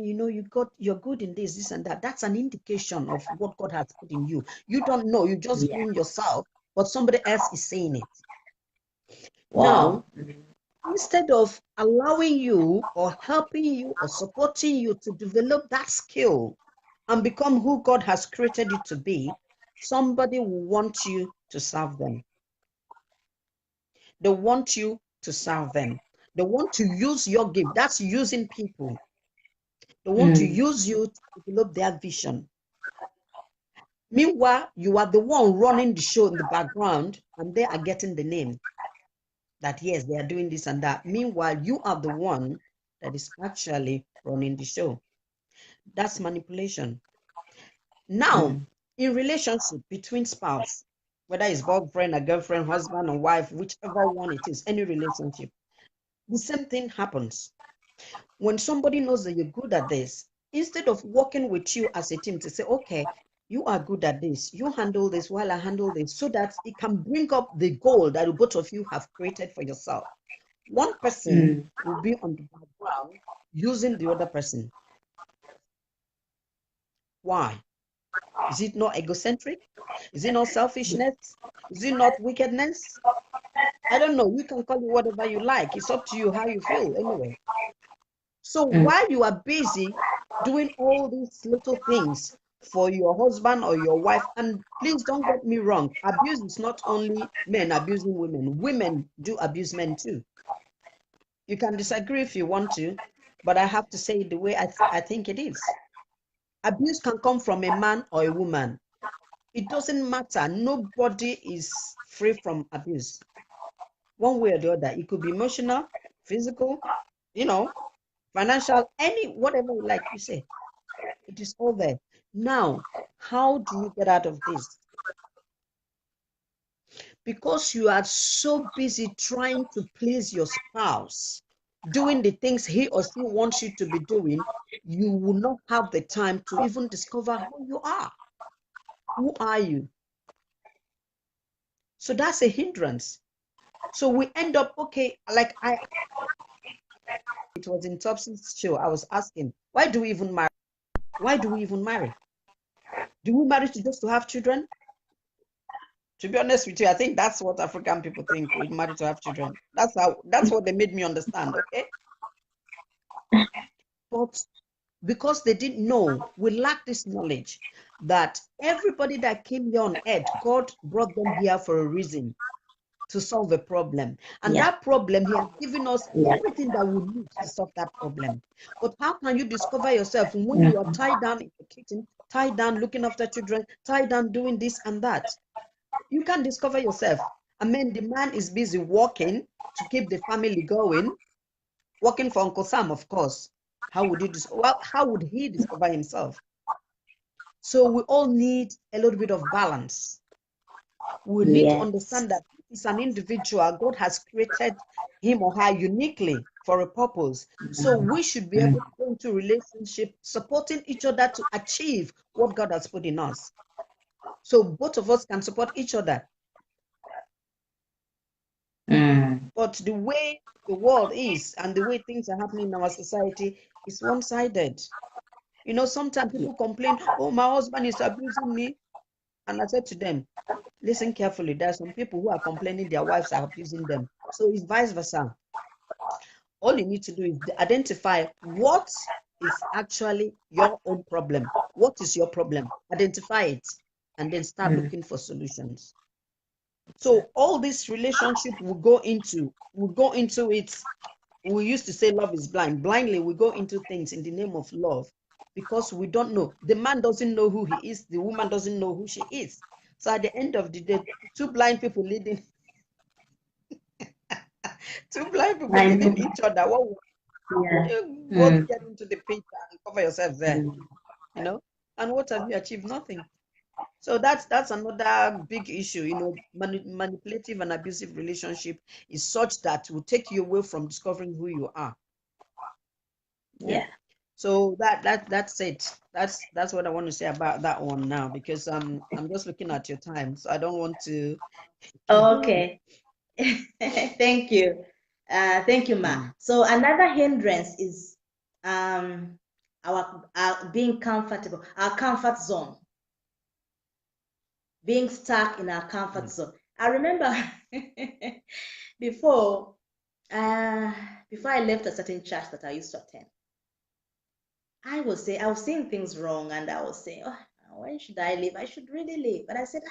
you're good in this and that. That's an indication of what God has put in you. You don't know, you're just Yeah. doing yourself, but somebody else is saying it. Wow. Now, instead of allowing you or helping you or supporting you to develop that skill and become who God has created you to be, somebody will want you to serve them. They want you to serve them. They want to use your gift. That's using people. They want to use you to develop their vision. Meanwhile, you are the one running the show in the background, and they are getting the name that, yes, they are doing this and that. Meanwhile, you are the one that is actually running the show. That's manipulation. Now, in relationship between spouse, whether it's boyfriend or girlfriend, husband or wife, whichever one it is, any relationship, the same thing happens. When somebody knows that you're good at this, instead of working with you as a team to say, okay, you are good at this, you handle this while I handle this, so that it can bring up the goal that both of you have created for yourself. One person will be on the background using the other person. Why? Is it not egocentric? Is it not selfishness? Is it not wickedness? I don't know. You can call it whatever you like. It's up to you how you feel anyway. So while you are busy doing all these little things for your husband or your wife, and please don't get me wrong, abuse is not only men abusing women. Women do abuse men too. You can disagree if you want to, but I have to say it the way I think it is. Abuse can come from a man or a woman. It doesn't matter. Nobody is free from abuse. One way or the other. It could be emotional, physical, financial, any, whatever you like you say. It is all there. Now, how do you get out of this? Because you are so busy trying to please your spouse, doing the things he or she wants you to be doing, you will not have the time to even discover who you are. Who are you? So that's a hindrance. So we end up, okay, like it was in Topsy's show, I was asking, why do we even marry? Why do we even marry? Do we marry just to have children? To be honest with you, I think that's what African people think. We marry to have children. That's what they made me understand, okay? But because they didn't know, we lack this knowledge that everybody that came here on earth, God brought them here for a reason, to solve a problem. And Yeah. that problem, he has given us everything that we need to solve that problem. But how can you discover yourself when you are tied down in the kitchen, tied down looking after children, tied down doing this and that? You can't discover yourself. I mean, the man is busy working to keep the family going, working for Uncle Sam, of course. How would he discover himself? So we all need a little bit of balance. We need to Yes. understand that he's an individual. God has created him or her uniquely. for a purpose. So we should be able to go into relationship supporting each other to achieve what God has put in us. So both of us can support each other. But the way the world is and the way things are happening in our society is one-sided. You know, sometimes people complain, oh, my husband is abusing me. And I said to them, listen carefully. There are some people who are complaining their wives are abusing them. So it's vice versa. All you need to do is identify what is actually your own problem. What is your problem? Identify it and then start looking for solutions. So all this relationship will go into it. We used to say love is blind. Blindly, we go into things in the name of love because we don't know. The man doesn't know who he is. The woman doesn't know who she is. So at the end of the day, two blind people leading each other. You both get into the pit and cover yourself there, you know. And what have you achieved? Nothing. So that's another big issue. You know, manipulative and abusive relationship is such that will take you away from discovering who you are. Yeah. So that's it. That's what I want to say about that one now, because I'm just looking at your time, so I don't want to. Okay. Thank you. Thank you, Ma. So another hindrance is our being comfortable, our comfort zone, being stuck in our comfort zone. I remember before before I left a certain church that I used to attend, I was seeing things wrong, and I was saying, oh, when should I leave? I should really leave. But I said,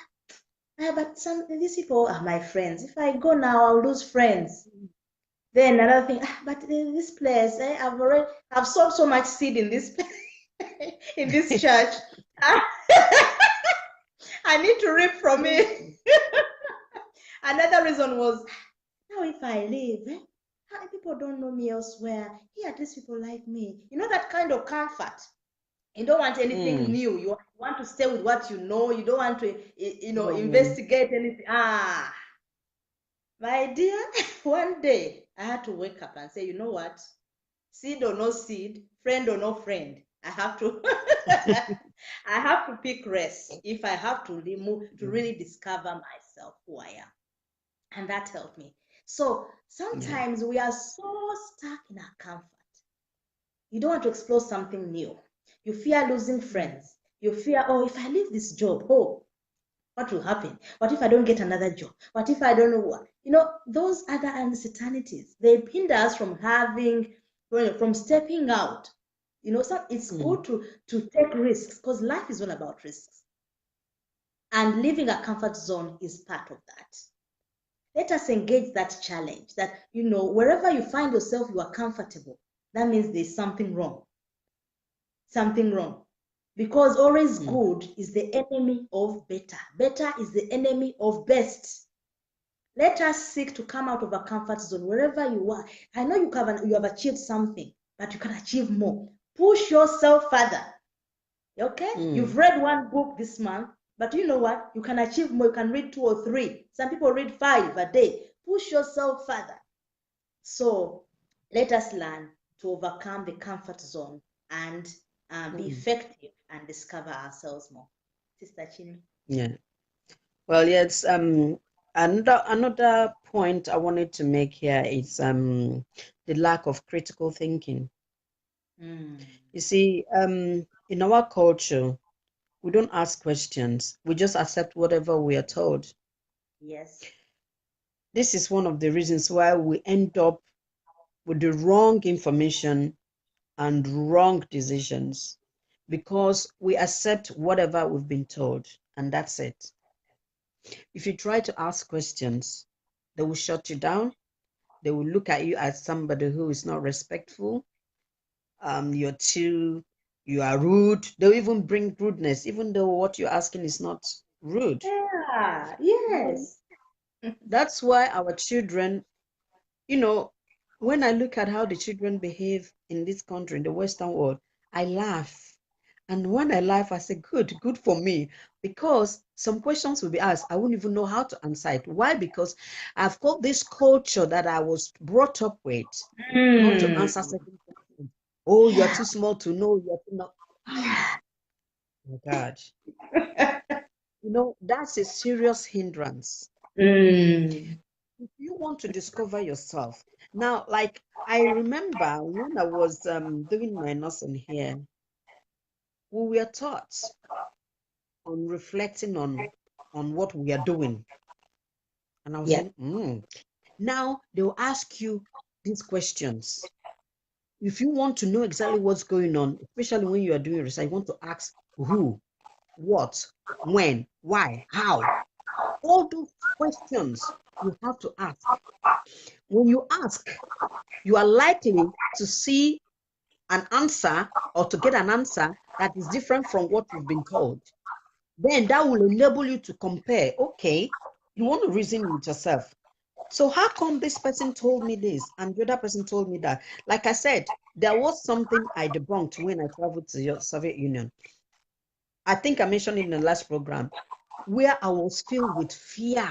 but these people are my friends. If I go now, I'll lose friends. Then another thing, but this place, I've sowed so much seed in this in this church. I need to reap from it. Another reason was, now if I leave, people don't know me elsewhere. Here, at least people like me. You know, that kind of comfort. You don't want anything new. You want to stay with what you know. You don't want to, investigate anything. My dear, one day I had to wake up and say, you know what? Seed or no seed, friend or no friend, I have to I have to pick rest if I have to remove to really discover myself, who I am. And that helped me. So sometimes we are so stuck in our comfort. You don't want to explore something new. You fear losing friends. You fear, oh, if I leave this job, oh, what will happen? What if I don't get another job? What if I don't know what? You know, those other uncertainties, they hinder us from from stepping out. You know, so it's good to take risks, because life is all about risks. And leaving a comfort zone is part of that. Let us engage that challenge that, wherever you find yourself, you are comfortable. That means there's something wrong. Something wrong. Because always good is the enemy of better. Better is the enemy of best. Let us seek to come out of a comfort zone wherever you are. I know you have achieved something, but you can achieve more. Push yourself further. Okay? You've read one book this month, but you know what? You can achieve more. You can read 2 or 3. Some people read 5 a day. Push yourself further. So let us learn to overcome the comfort zone and be effective and discover ourselves more. Sister Chini. Yeah. Well, yes. Another point I wanted to make here is the lack of critical thinking. You see, in our culture, we don't ask questions. We just accept whatever we are told. Yes. This is one of the reasons why we end up with the wrong information and wrong decisions, because we accept whatever we've been told, and that's it. If you try to ask questions, they will shut you down. They will look at you as somebody who is not respectful. You are rude. They'll even bring rudeness, even though what you're asking is not rude. Yeah, yes. That's why our children, when I look at how the children behave in this country, in the Western world, I laugh. And when I laugh, I say, good for me. Because some questions will be asked, I wouldn't even know how to answer it. Why? Because I've got this culture that I was brought up with, not to answer certain questions. Oh, you're too small to know, you're too not. Oh my God. That's a serious hindrance. If you want to discover yourself. Now, like I remember when I was doing my nursing here, we were taught on reflecting on what we are doing. And I was saying, now they'll ask you these questions. If you want to know exactly what's going on, especially when you are doing research, you want to ask who, what, when, why, how. All those questions you have to ask. When you ask, you are likely to see an answer or to get an answer that is different from what you've been told. Then that will enable you to compare. Okay, you want to reason with yourself. So how come this person told me this and the other person told me that? Like I said, there was something I debunked when I traveled to the Soviet Union. I think I mentioned it in the last program, where I was filled with fear.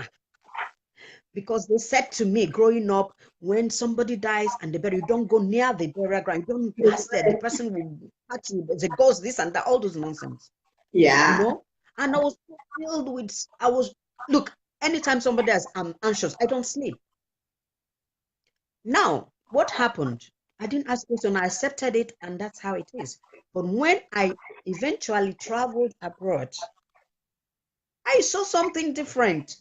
Because they said to me growing up, when somebody dies and they bury, you don't go near the burial ground, you don't pass there, the person will touch you, the ghost, this and that, all those nonsense. And I was filled with, look, anytime somebody dies, I'm anxious, I don't sleep. Now, what happened? I didn't ask questions, I accepted it, and that's how it is. But when I eventually traveled abroad, I saw something different.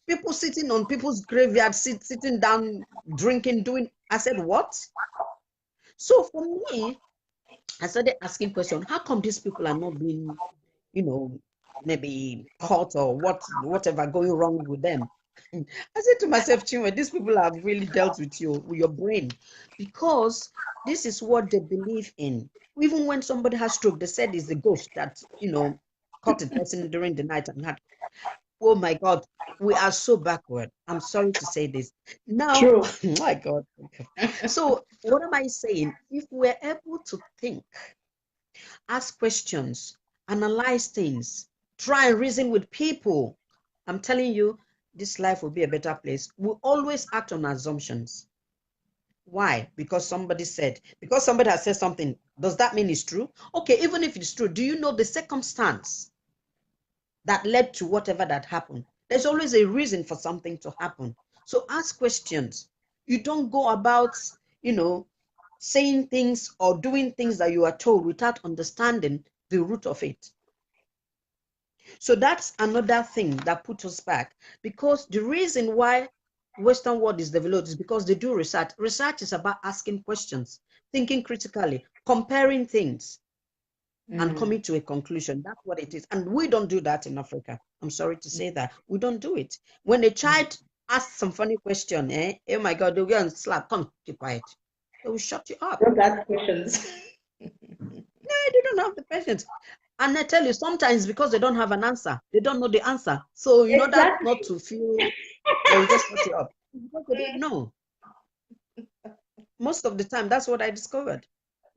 People sitting on people's graveyards, sitting down, drinking, doing. I said, what? So for me, I started asking questions. How come these people are not being, maybe caught or whatever going wrong with them? I said to myself, Chinwe, these people have really dealt with your brain, because this is what they believe in. Even when somebody has stroke, they said it's the ghost that, caught a person during the night and had. Oh my God, we are so backward. I'm sorry to say this. Now, my God. So what am I saying? If we're able to think, ask questions, analyze things, try and reason with people, I'm telling you, this life will be a better place. We always act on assumptions. Why? Because somebody said, because somebody has said something, does that mean it's true? Okay, even if it's true, do you know the circumstance that led to whatever that happened? There's always a reason for something to happen. So ask questions. You don't go about, saying things or doing things that you are told without understanding the root of it. So that's another thing that puts us back, because the reason why Western world is developed is because they do research. Research is about asking questions, thinking critically, comparing things, and coming to a conclusion. That's what it is. And we don't do that in Africa. I'm sorry to say that. We don't do it. When a child asks some funny question, oh my God, they'll go and slap, come, keep quiet. They will shut you up. Don't ask questions. No, they don't have the patience. And I tell you, sometimes because they don't have an answer, they don't know the answer. So in order not to feel, they will just shut you up. Because they don't know. Most of the time, that's what I discovered.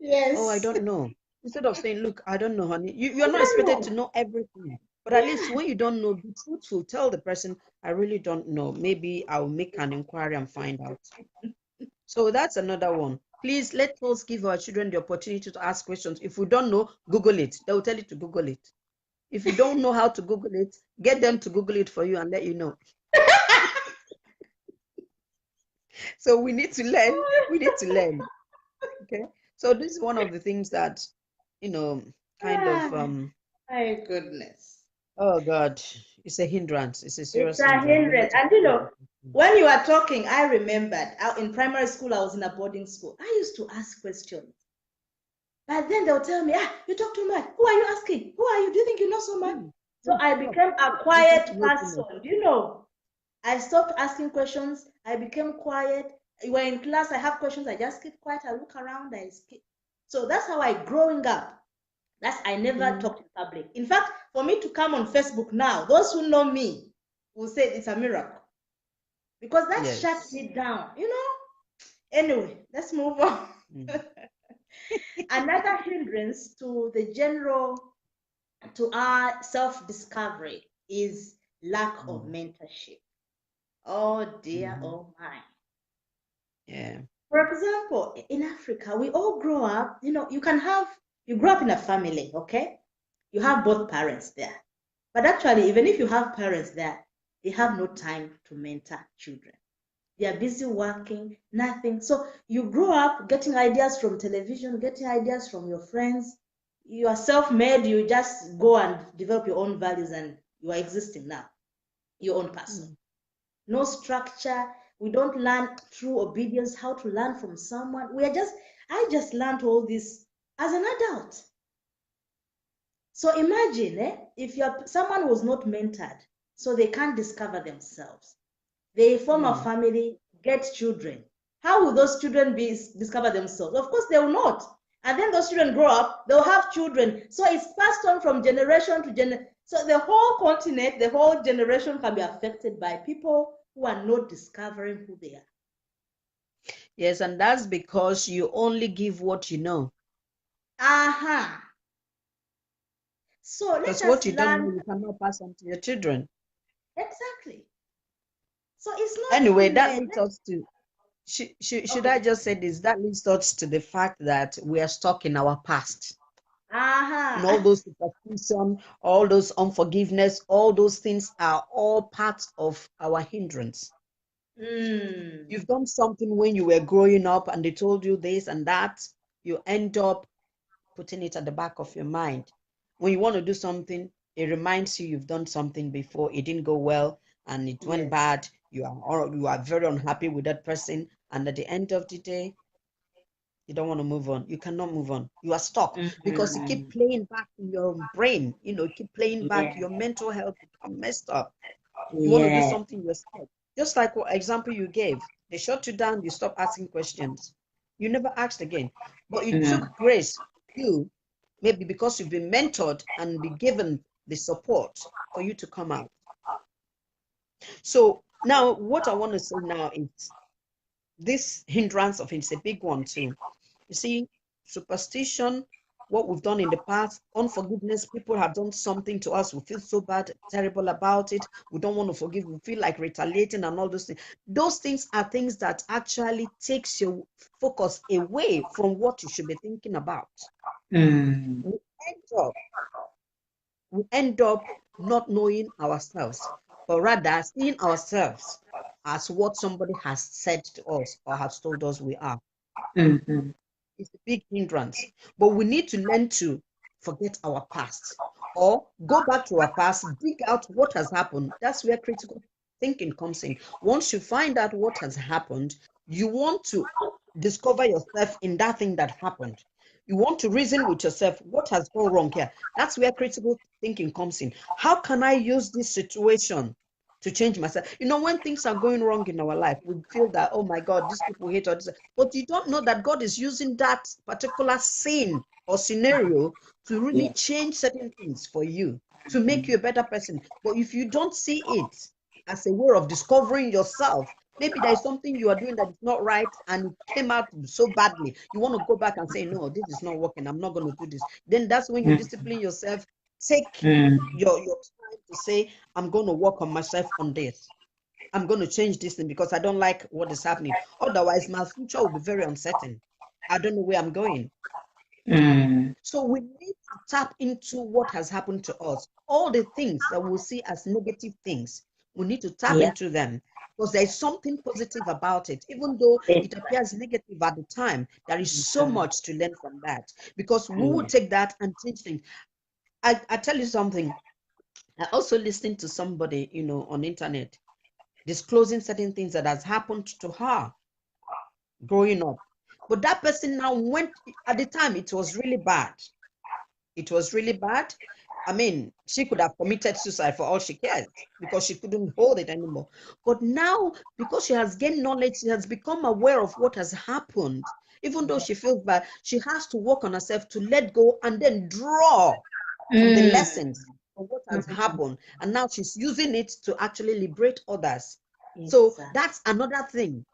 Yes. Oh, I don't know. Instead of saying, look, I don't know, honey. You're not expected to know everything. But at least when you don't know, be truthful. Tell the person, I really don't know. Maybe I'll make an inquiry and find out. So that's another one. Please let us give our children the opportunity to ask questions. If we don't know, Google it. They will tell you to Google it. If you don't know how to Google it, get them to Google it for you and let you know. So we need to learn. We need to learn. Okay. So this is one of the things that, kind of my goodness. Oh God, it's a hindrance. It's a serious It's a hindrance. And hindrance. when you were talking, I remembered in primary school, I was in a boarding school. I used to ask questions. But then they'll tell me, you talk too much. Who are you asking? Who are you? Do you think you know so much? So I became a quiet person. Do you know? I stopped asking questions. I became quiet. When in class, I have questions. I just keep quiet. I look around. I skip. So that's how growing up. I never talked in public. In fact, for me to come on Facebook now, those who know me will say it's a miracle. Because that shuts me down, Anyway, let's move on. Another hindrance to our self-discovery is lack of mentorship. Oh dear, oh my. Yeah. For example, in Africa, we all grow up, you grow up in a family, okay? You have both parents there. But actually, even if you have parents there, they have no time to mentor children. They are busy working, nothing. So you grow up getting ideas from television, getting ideas from your friends. You are self-made, you just go and develop your own values and you are existing now, your own person. No structure. We don't learn through obedience how to learn from someone. I just learned all this as an adult. So imagine if someone was not mentored, so they can't discover themselves. They form a family, get children. How will those children discover themselves? Of course, they will not. And then those children grow up, they'll have children. So it's passed on from generation to generation. So the whole continent, the whole generation can be affected by people who are not discovering who they are. Yes, and that's because you only give what you know. Aha. So let Because us what you don't know, learn. you cannot pass on to your children. Exactly. So it's not Anyway, even that leads us to, should I okay. just say this? That leads us to the fact that we are stuck in our past. And all Aha. those superstition, all those unforgiveness, all those things are all parts of our hindrance. You've done something when you were growing up and they told you this and that, you end up putting it at the back of your mind. When you want to do something, it reminds you you've done something before, it didn't go well and it went Yes. bad. You are very unhappy with that person, and at the end of the day, you don't want to move on. You cannot move on. You are stuck because it keep playing back in your brain. Keep playing back. Yeah. Your mental health become messed up. You want to do Yeah. something yourself. Just like what example you gave. They shut you down, you stop asking questions. You never asked again. But it took grace, you, maybe because you've been mentored and be given the support for you to come out. So now what I want to say now is this hindrance of it's a big one too. You see, superstition, what we've done in the past, unforgiveness, people have done something to us, we feel so bad, terrible about it, we don't want to forgive, we feel like retaliating and all those things. Those things are things that actually takes your focus away from what you should be thinking about. Mm. We end up, we end up not knowing ourselves, but rather seeing ourselves as what somebody has said to us or has told us we are. Mm-hmm. It's a big hindrance. But we need to learn to forget our past or go back to our past, dig out what has happened. That's where critical thinking comes in. Once you find out what has happened, you want to discover yourself in that thing that happened. You want to reason with yourself, what has gone wrong here? That's where critical thinking comes in. How can I use this situation to change myself? When things are going wrong in our life, we feel that, oh my God, these people hate us. But you don't know that God is using that particular scene or scenario to really Yeah. change certain things for you, to make you a better person. But if you don't see it as a way of discovering yourself, maybe there's something you are doing that is not right and it came out so badly. You want to go back and say, no, this is not working. I'm not going to do this. Then that's when you discipline yourself. Take your time to say, I'm going to work on myself on this. I'm going to change this thing because I don't like what is happening. Otherwise, my future will be very uncertain. I don't know where I'm going. So we need to tap into what has happened to us. All the things that we see as negative things, we need to tap Yeah. into them because there is something positive about it. Even though it appears negative at the time, there is so much to learn from that because we will take that and change things. I tell you something. I also listened to somebody, on internet disclosing certain things that has happened to her growing up. But that person now went, at the time, it was really bad. It was really bad. I mean, she could have committed suicide for all she cares because she couldn't hold it anymore. But now, because she has gained knowledge, she has become aware of what has happened. Even though she feels bad, she has to work on herself to let go and then draw from the lessons of what has happened. And now she's using it to actually liberate others. So Exactly. that's another thing.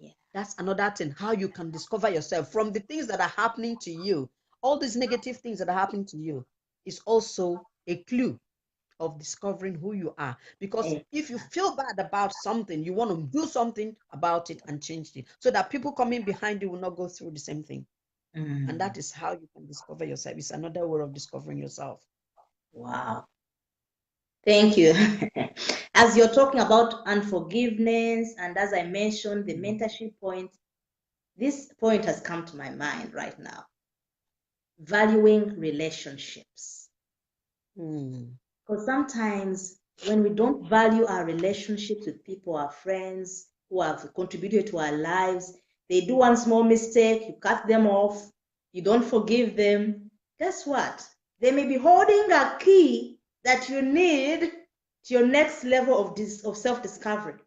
Yeah. That's another thing, how you can discover yourself from the things that are happening to you. All these negative things that are happening to you is also a clue of discovering who you are. Because if you feel bad about something, you want to do something about it and change it so that people coming behind you will not go through the same thing. And that is how you can discover yourself. It's another way of discovering yourself. Wow. Thank you. As you're talking about unforgiveness, and as I mentioned, the mentorship point, this point has come to my mind right now. Valuing relationships. Because sometimes when we don't value our relationships with people, our friends who have contributed to our lives, they do one small mistake, you cut them off, you don't forgive them. Guess what? They may be holding a key that you need to your next level of self-discovery.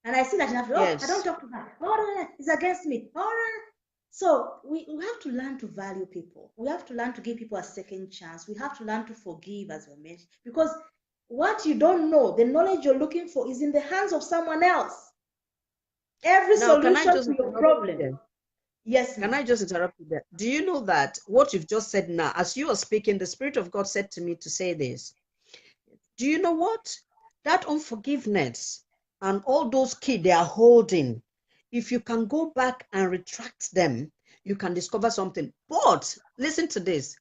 And I see that enough. Oh, I don't talk to her. Oh, no, it's against me. Oh, no. So we have to learn to value people. We have to learn to give people a second chance. We have to learn to forgive, as we mentioned, because what you don't know, the knowledge you're looking for, is in the hands of someone else. Every solution to your problem. Yes, can I just interrupt you there? Do you know that what you've just said now, as you are speaking, the Spirit of God said to me to say this. Do you know what? That unforgiveness and all those keys they are holding, if you can go back and retract them, you can discover something. But listen to this.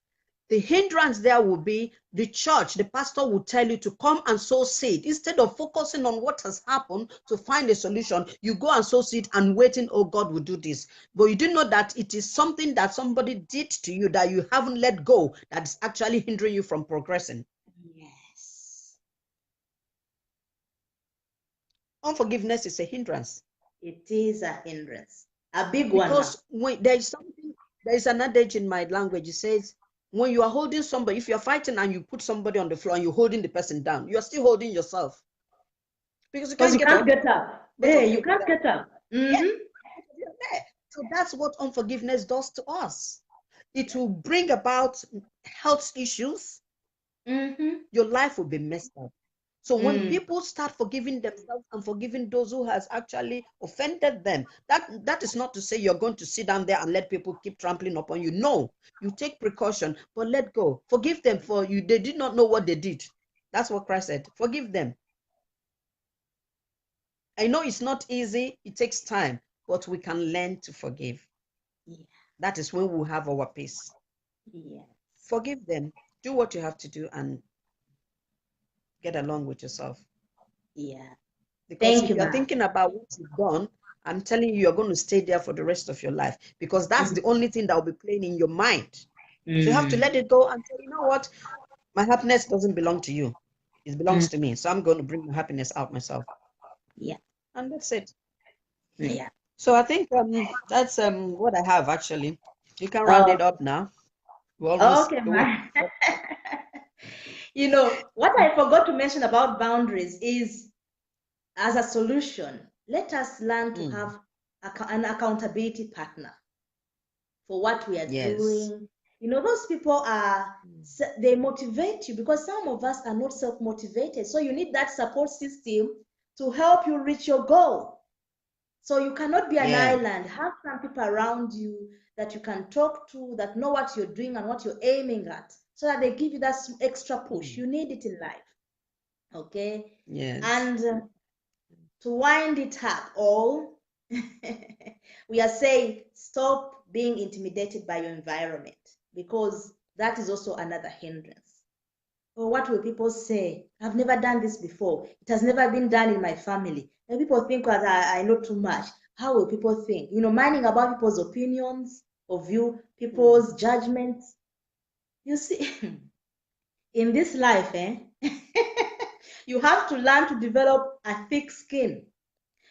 The hindrance there will be the church, the pastor will tell you to come and sow seed. Instead of focusing on what has happened to find a solution, you go and sow seed and waiting, oh, God will do this. But you do know that it is something that somebody did to you that you haven't let go that is actually hindering you from progressing. Yes. Unforgiveness is a hindrance. It is a hindrance. A big one. Because when there is an adage in my language, it says, when you are holding somebody, if you're fighting and you put somebody on the floor and you're holding the person down, you're still holding yourself. Because you can't get up. Yeah, you can't get up. Yeah. So that's what unforgiveness does to us. It will bring about health issues. Your life will be messed up. So when people start forgiving themselves and forgiving those who has actually offended them, that is not to say you're going to sit down there and let people keep trampling upon you. No, you take precaution, but let go. Forgive them for you. They did not know what they did. That's what Christ said. Forgive them. I know it's not easy. It takes time, but we can learn to forgive. Yeah. That is when we'll have our peace. Yeah. Forgive them. Do what you have to do and get along with yourself. Yeah. Because if you're thinking about what you've done, I'm telling you, you're going to stay there for the rest of your life because that's the only thing that will be playing in your mind. So you have to let it go and say, you know what? My happiness doesn't belong to you. It belongs to me. So I'm going to bring my happiness out myself. Yeah. And that's it. Yeah. So I think that's what I have actually. You can round it up now. Okay, you know, what I forgot to mention about boundaries is, as a solution, let us learn to have an accountability partner for what we are doing. You know, those people are, they motivate you, because some of us are not self-motivated. So you need that support system to help you reach your goal. So you cannot be an island. Have some people around you that you can talk to, that know what you're doing and what you're aiming at, so that they give you that extra push. You need it in life. Okay? Yes. And to wind it up all, we are saying stop being intimidated by your environment, because that is also another hindrance. Or what will people say? I've never done this before. It has never been done in my family. And people think that I know too much. How will people think? You know, minding about people's opinions of you, people's judgments. You see, in this life, you have to learn to develop a thick skin.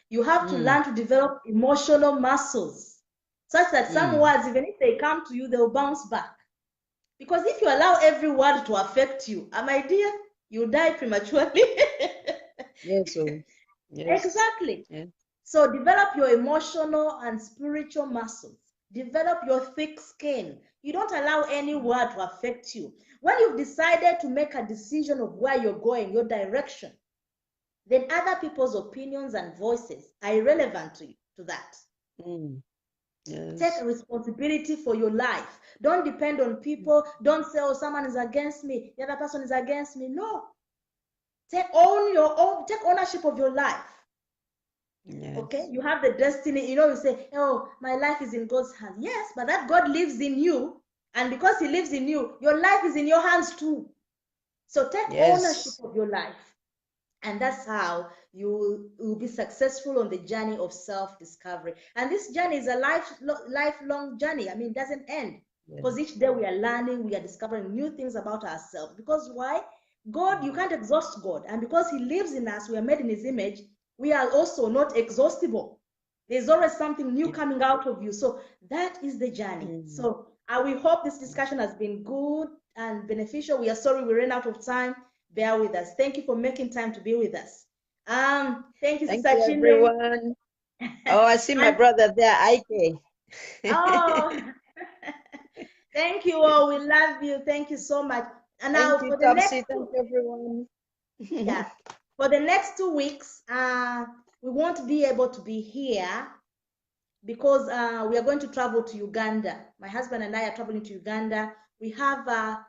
You have to learn to develop emotional muscles, such that some words, even if they come to you, they'll bounce back. Because if you allow every word to affect you, my dear, you die prematurely. Yes. Exactly. Yes. So develop your emotional and spiritual muscles. Develop your thick skin. You don't allow any word to affect you. When you've decided to make a decision of where you're going, your direction, then other people's opinions and voices are irrelevant to that. Yes. Take responsibility for your life. Don't depend on people. Don't say, oh, someone is against me, the other person is against me. No. Take ownership of your life. Yes. Okay, you have the destiny. You say, oh, my life is in God's hands. Yes, but that God lives in you, and because He lives in you, your life is in your hands too. So take ownership of your life, and that's how you will be successful on the journey of self-discovery. And this journey is a lifelong journey. I mean, it doesn't end, because each day we are learning, we are discovering new things about ourselves. Because why? God, you can't exhaust God, and because He lives in us, we are made in His image. We are also not exhaustible. There's always something new coming out of you. So that is the journey. So we hope this discussion has been good and beneficial. We are sorry we ran out of time. Bear with us. Thank you for making time to be with us. Thank you, Sister Chinwe. Everyone. Oh, I see my brother there, Ike. Oh, thank you all. We love you. Thank you so much. And now Thank you, for the next Topsy. Thank you, everyone. yeah, for the next 2 weeks, we won't be able to be here because we are going to travel to Uganda. My husband and I are traveling to Uganda. We have a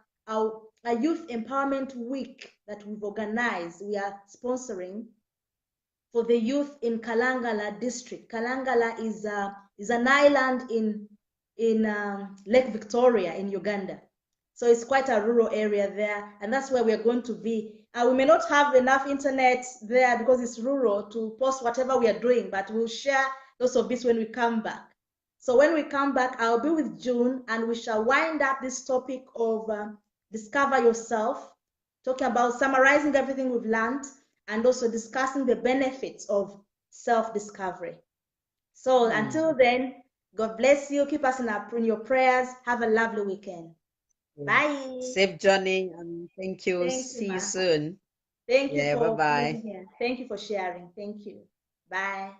youth empowerment week that we've organized. We are sponsoring for the youth in Kalangala district. Kalangala is an island in Lake Victoria in Uganda. So it's quite a rural area there, and that's where we're going to be. We may not have enough internet there because it's rural to post whatever we are doing, but we'll share lots of this when we come back. So when we come back, I'll be with June, and we shall wind up this topic of discover yourself, talking about summarizing everything we've learned, and also discussing the benefits of self-discovery. So until then, God bless you. Keep us in your prayers. Have a lovely weekend. Bye. Safe journey, and thank you. Thank you, See you Ma. soon. Thank you for bye-bye. being here. Thank you for sharing. Thank you. Bye.